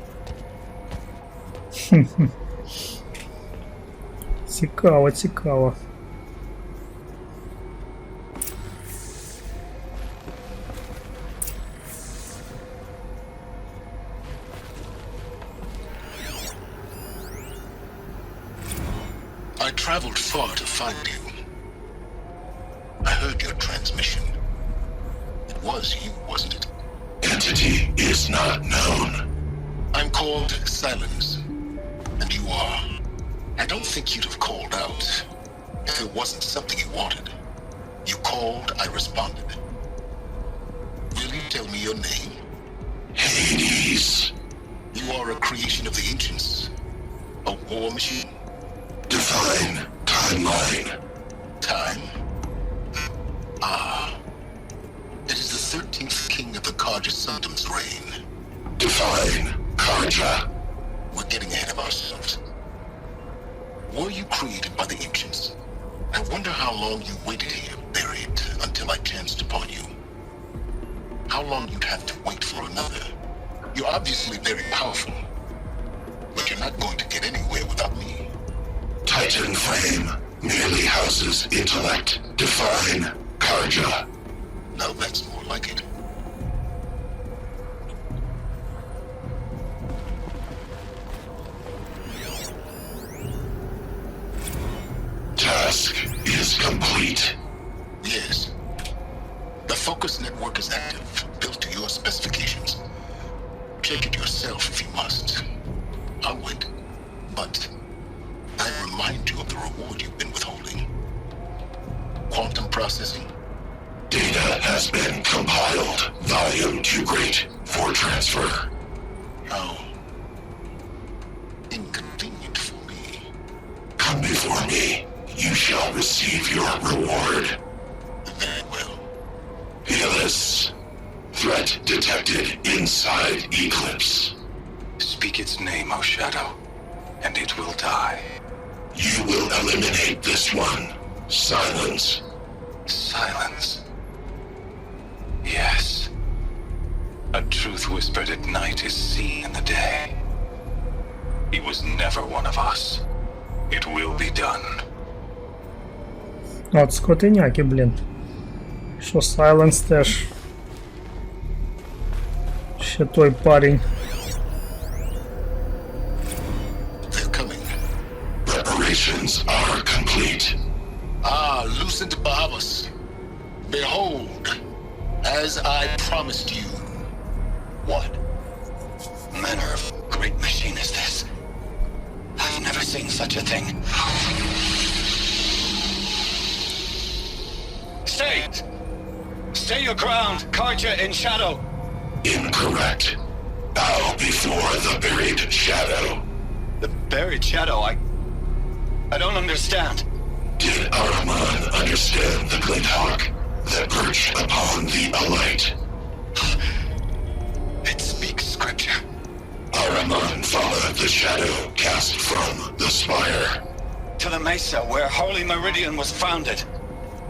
Цікаво, цікаво. I traveled far to find you. I heard your transmission. It was you, wasn't it? Entity is not known. I'm called Silence, and you are. I don't think you'd have called out if it wasn't something you wanted. You called, I responded. Will you tell me your name? Hades. You are a creation of the ancients. A war machine. Define timeline. Time? Ah. It is the 13th king of the Karja Sundam's reign. Define Karja. We're getting ahead of ourselves. Were you created by the ancients? I wonder how long you waited here, buried, until I chanced upon you. How long you'd have to wait for another. You're obviously very powerful, but you're not going to get anywhere without me. Titan frame merely houses intellect. Define Karja. Now that's more like it. Task is complete. Yes. The focus network is active, built to your specifications. Check it yourself if you must. I'll wait. But I remind you of the reward you've been withholding. Quantum processing. Data has been compiled. Volume too great for transfer. How inconvenient for me. Come before me. You shall receive your reward. Very well. Helis. Threat detected inside Eclipse. Speak its name, O Shadow, and it will die. You will eliminate this one. Silence. Silence. Yes. A truth whispered at night is seen in the day. He was never one of us. It will be done. От скотиняки, блін. Що Сайленс теж. Ще той парень. They're coming. Preparations are complete. Ah, lucent Bahavas. Behold, as I promised you. What? Manner of great machine is this? I've never seen such a thing. Stay! Stay your ground, Karja in shadow! Incorrect. Bow before the buried shadow. The buried shadow, I don't understand. Did Ahriman understand the glint hawk that perched upon the alight? It speaks scripture. Ahriman followed the shadow cast from the spire. To the mesa where Holy Meridian was founded.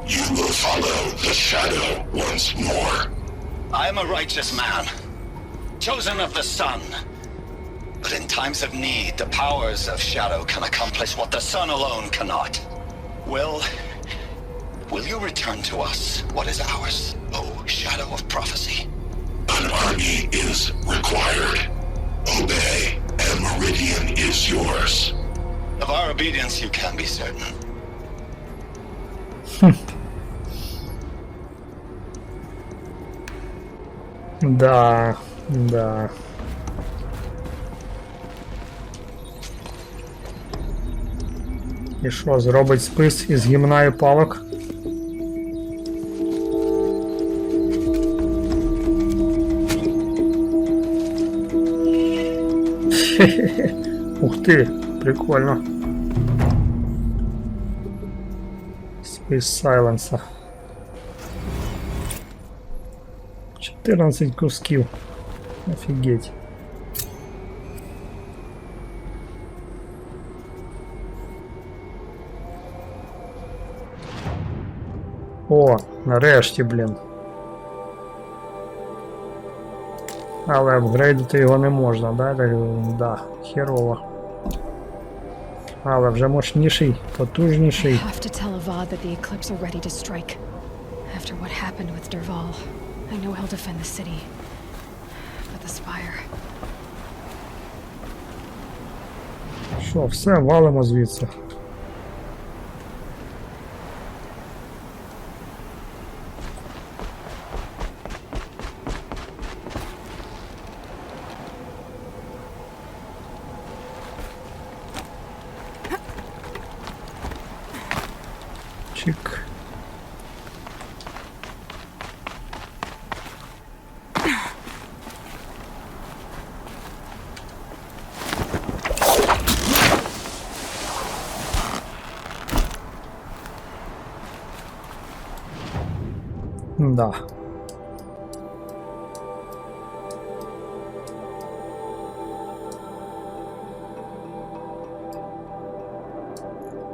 You will follow the shadow once more. I am a righteous man, chosen of the sun. But in times of need, the powers of shadow can accomplish what the sun alone cannot. Will you return to us what is ours, O shadow of prophecy? An army is required. Obey, and Meridian is yours. Of our obedience you can be certain. Да, да. І що, зробить спис із гімна і палок? Ух ти, прикольно. Спис Сайленса. 14 кусків. Офігеть. О, нарешті, блін. Але апгрейдити його не можна, да? Да, херово. Але вже мощніший, потужніший. I have to tell Avad that the Eclipse are ready to strike. After what happened with Derval, I know he'll defend the city. But the Spire... Що, все, валимо звідси. Чик. Да.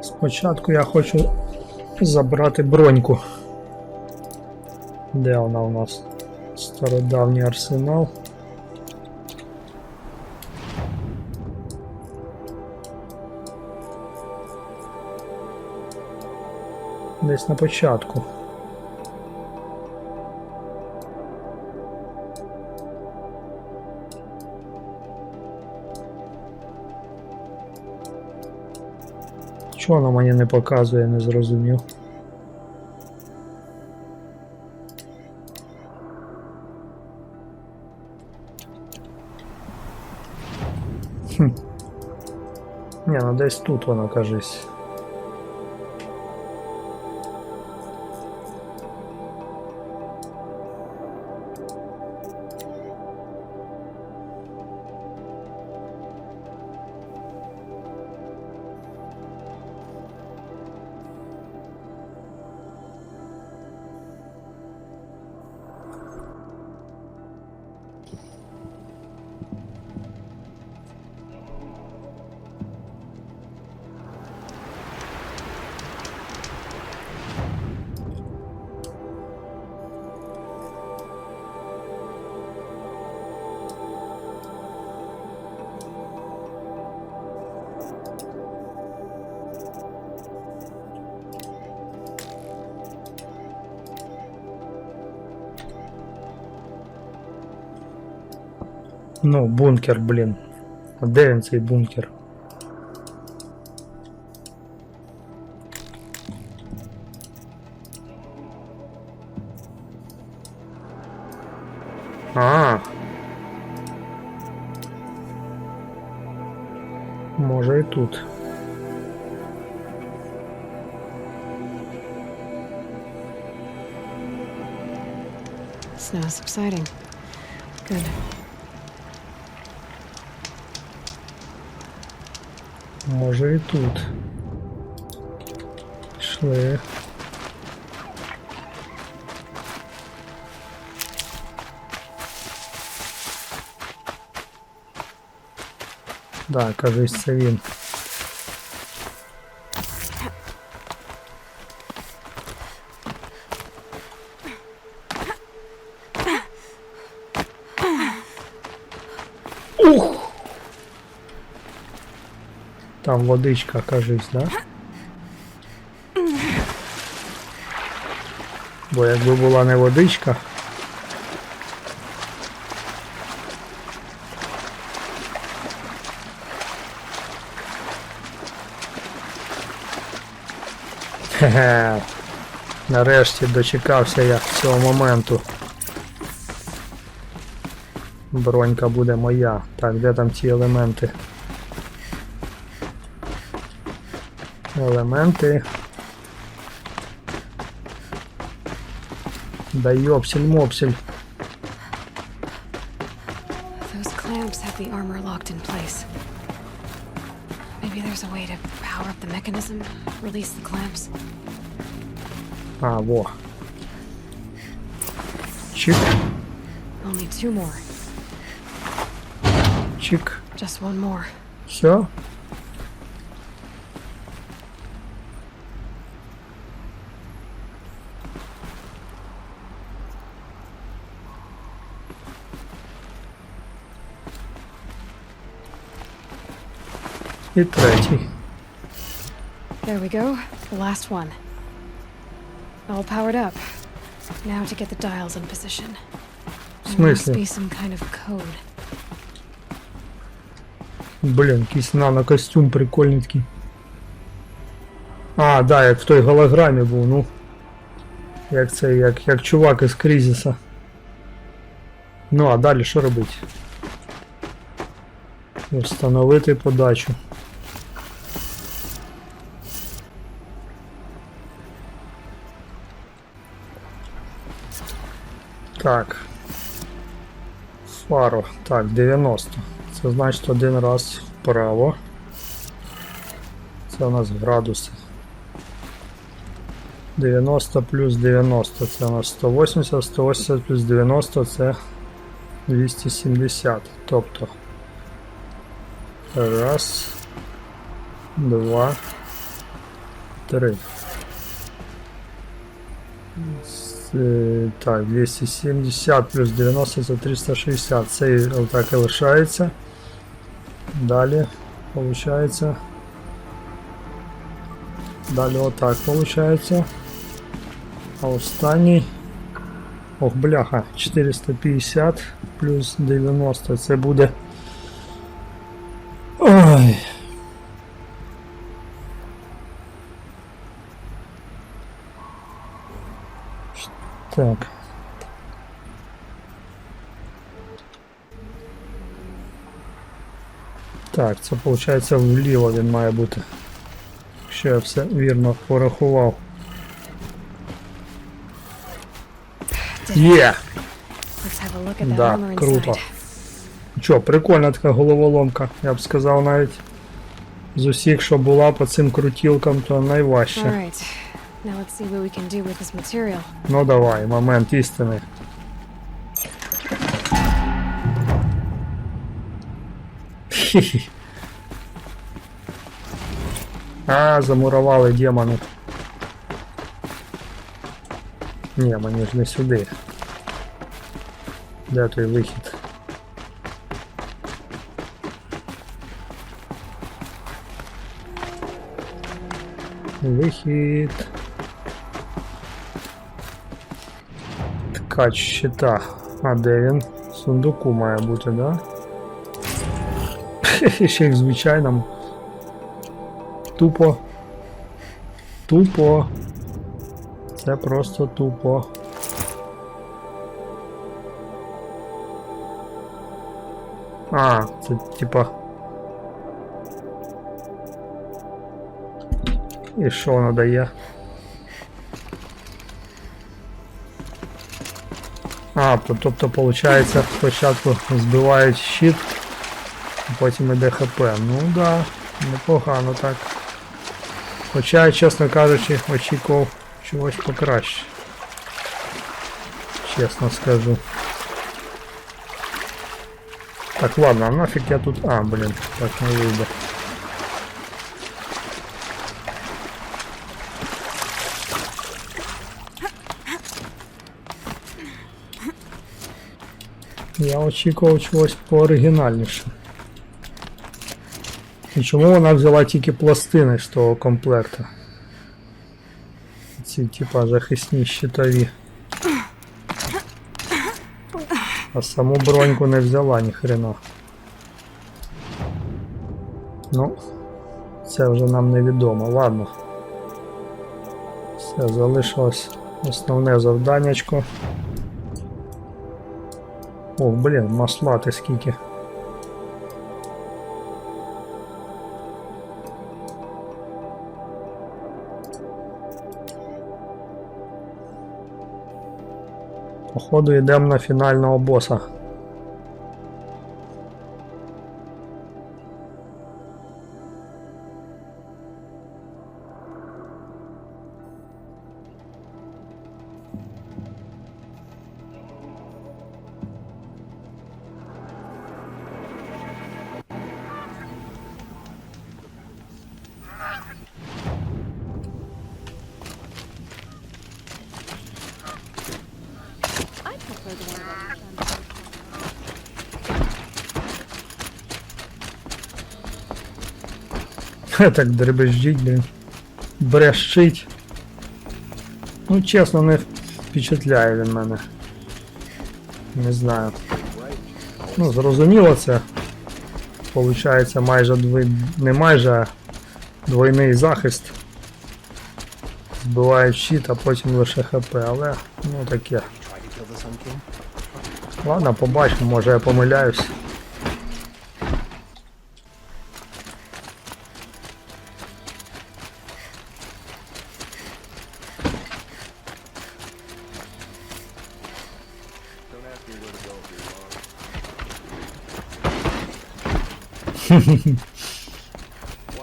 Спочатку я хочу забрати броньку. Де вона у нас? Стародавній арсенал. Десь на початку. Чого воно мені не показує, не зрозумів. Ні, ну десь тут воно, кажись. Ну, бункер, блін. А де він, цей бункер? А. Може і тут. It's now subsiding. Good. Може і тут. Пішли. Да, кажись, це він. Ух! Там водичка, кажись, да? Бо якби була не водичка. Хе-хе. Нарешті дочекався я цього моменту. Бронька буде моя. Так, де там ці елементи? Елементи. Да йопсель-мопсель. Those clamps have the armor locked in place. Maybe there's a way to power up the mechanism, release the clamps. А, во. Чик. Only two more. Чик. Just one more. Все. І третій. There we go. The last one. All powered up. Now to get the dials in position. В There must смислі? be some kind of code. Блін, якийсь нано-костюм прикольний такий. А, да, як в той голограмі був, ну. Як це, як чувак із Кризиса. Ну, а далі що робити? Встановити подачу. Так. Фаро. Так, 90. Це значить один раз вправо. Це у нас градуси. 90 плюс 90 це у нас 180, 180 плюс 90 це 270. Тобто раз, два, три. Так, 270 плюс 90 це 360. Це отак і лишається. Далі виходить. Далі отак виходить. А останній... Ох, бляха, 450 плюс 90 це буде... Ой... Так. Так, це виходить вліво він має бути. Якщо я все вірно порахував. Є! Да, круто. Чо, прикольна така головоломка, я б сказав навіть. З усіх, що була по цим крутілкам, то найважче. Ну давай, момент істини. Хі-хі. А, замурували демони. Ні, мені ж не сюди. Де той вихід? Вихід. Ткач щита. А де він? В сундуку має бути, да? Ще й в звичайному. Тупо. Тупо. Це просто тупо. А, це типа... І що воно дає? А, тобто, виходить, спочатку збивають щит, а потім іде ХП. Ну да, непогано так. Хоча, чесно кажучи, очікував чогось покраще. Чесно скажу. Так, ладно, а нафиг я тут... А, блин, так не вийде. Я очікував чогось пооригінальніше. І чому вона взяла тільки пластини з того комплекту? Ці типа захисні щитові. А саму броньку не взяла ніхрена. Ну, це вже нам невідомо. Ладно. Все, залишилось основне завданнячко. О, блін, масла ти скільки. Походу йдемо на фінального боса. Так дребезжить, блін. Брещить. Ну, чесно, не впечатляє він мене. Не знаю. Ну, зрозуміло це. Получається майже не майже, а двойний захист. Збивають щит, а потім лише ХП, але ну таке. Ладно, побачимо, може я помиляюсь.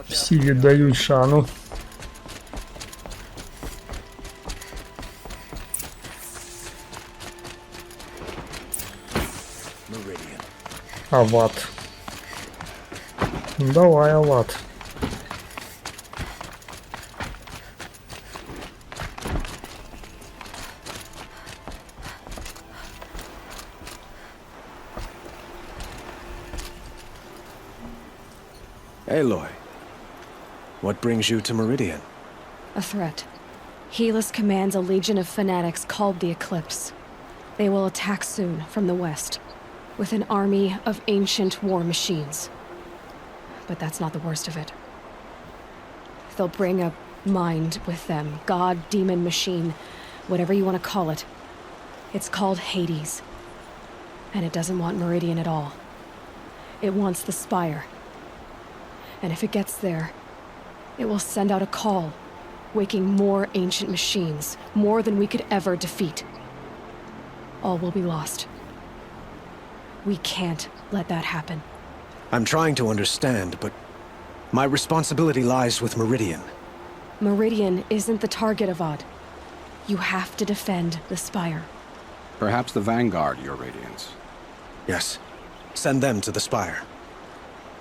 Всі віддають шану. Ават. Давай, ават. Aloy, what brings you to Meridian? A threat. Helis commands a legion of fanatics called the Eclipse. They will attack soon from the west, with an army of ancient war machines. But that's not the worst of it. They'll bring a mind with them, god, demon, machine, whatever you want to call it. It's called Hades. And it doesn't want Meridian at all. It wants the Spire. And if it gets there, it will send out a call, waking more ancient machines, more than we could ever defeat. All will be lost. We can't let that happen. I'm trying to understand, but my responsibility lies with Meridian. Meridian isn't the target, Avad. You have to defend the Spire. Perhaps the Vanguard, Your Radiance. Yes. Send them to the Spire.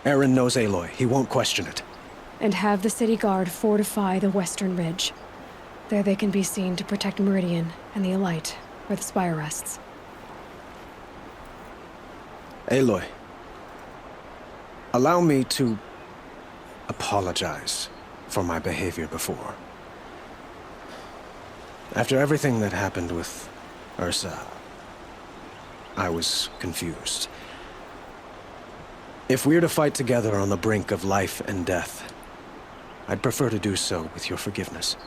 Aaron knows Aloy. He won't question it. And have the city guard fortify the western ridge. There they can be seen to protect Meridian and the Elite, where the Spire rests. Aloy, allow me to apologize for my behavior before. After everything that happened with Ursa, I was confused. If we're to fight together on the brink of life and death, I'd prefer to do so with your forgiveness.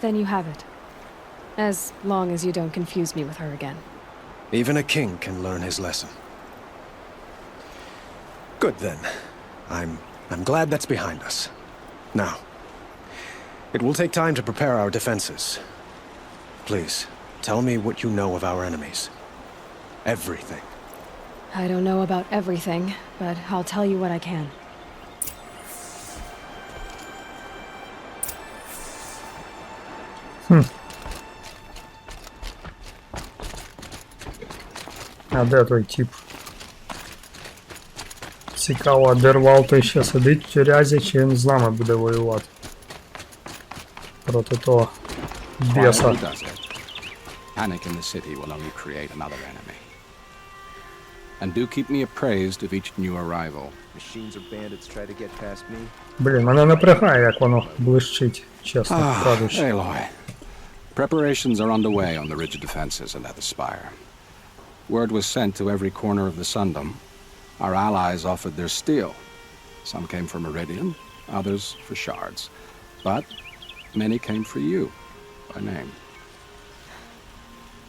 Then you have it. As long as you don't confuse me with her again. Even a king can learn his lesson. Good then. I'm glad that's behind us. Now, it will take time to prepare our defenses. Please, tell me what you know of our enemies. Everything. I don't know about everything, but I'll tell you what I can. А де той тип? Цікаво, а Дервал той ще сидить в тюрязі, чи він з нами буде воювати? Проти того біса. Panic in the city will only create another enemy. And do keep me appraised of each new arrival. Machines or bandits try to get past me. Блін, мене напрягає, як воно блищить, чесно кажучи. Aloy. Preparations are underway on the ridge defenses and at the Spire. Word was sent to every corner of the Sundom. Our allies offered their steel. Some came for Meridian, others for shards. But many came for you, by name.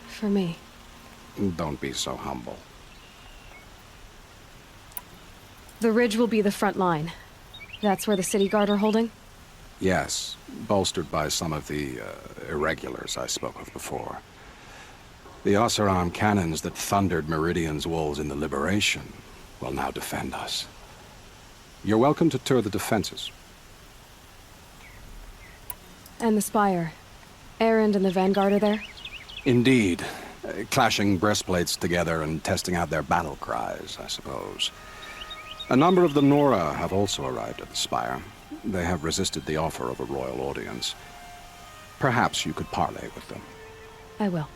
For me. Don't be so humble. The ridge will be the front line. That's where the city guard are holding? Yes, bolstered by some of the irregulars I spoke of before. The Oseram cannons that thundered Meridian's walls in the Liberation will now defend us. You're welcome to tour the defenses. And the Spire. Erend and the Vanguard are there? Indeed. Clashing breastplates together and testing out their battle cries, I suppose. A number of the Nora have also arrived at the Spire. They have resisted the offer of a royal audience. Perhaps you could parley with them. I will.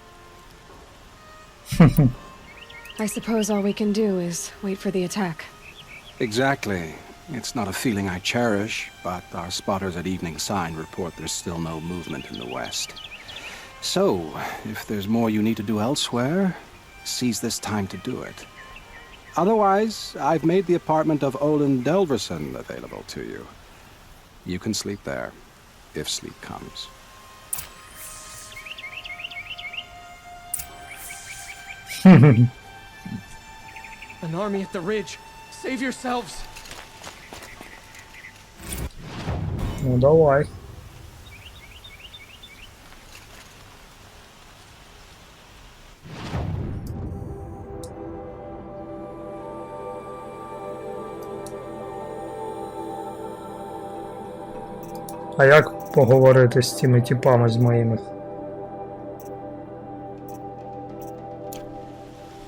I suppose all we can do is wait for the attack. Exactly. It's not a feeling I cherish, but our spotters at evening sign report there's still no movement in the west. So, if there's more you need to do elsewhere, seize this time to do it. Otherwise, I've made the apartment of Olin Delverson available to you. You can sleep there, if sleep comes. An army at the ridge. Save yourselves. Ну давай. А як поговорити з цими типами з моїми?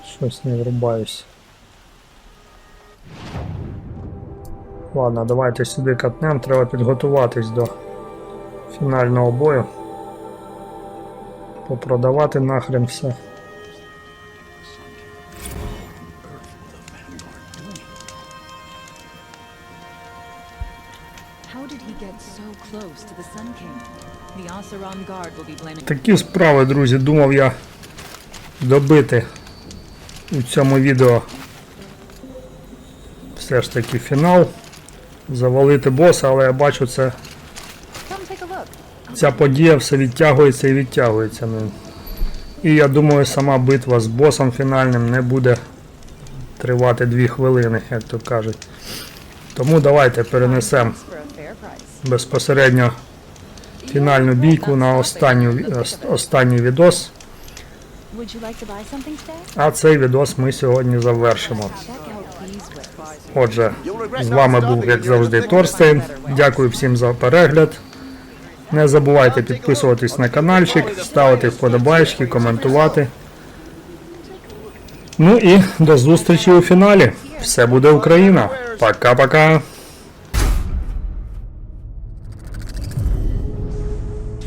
Щось не врубаюсь. Ладно, давайте сюди катнем, треба підготуватись до фінального бою. Попродавати нахрен все. Такі справи, друзі, думав я добити у цьому відео все ж таки фінал, завалити боса, але я бачу, ця подія все відтягується і відтягується. І я думаю, сама битва з босом фінальним не буде тривати 2 хвилини, як то кажуть. Тому давайте перенесемо безпосередньо фінальну бійку на останній відос. А цей відос ми сьогодні завершимо. Отже, з вами був, як завжди, Торстейн. Дякую всім за перегляд. Не забувайте підписуватись на каналчик, ставити вподобайки, коментувати. Ну і до зустрічі у фіналі. Все буде Україна. Пока-пока.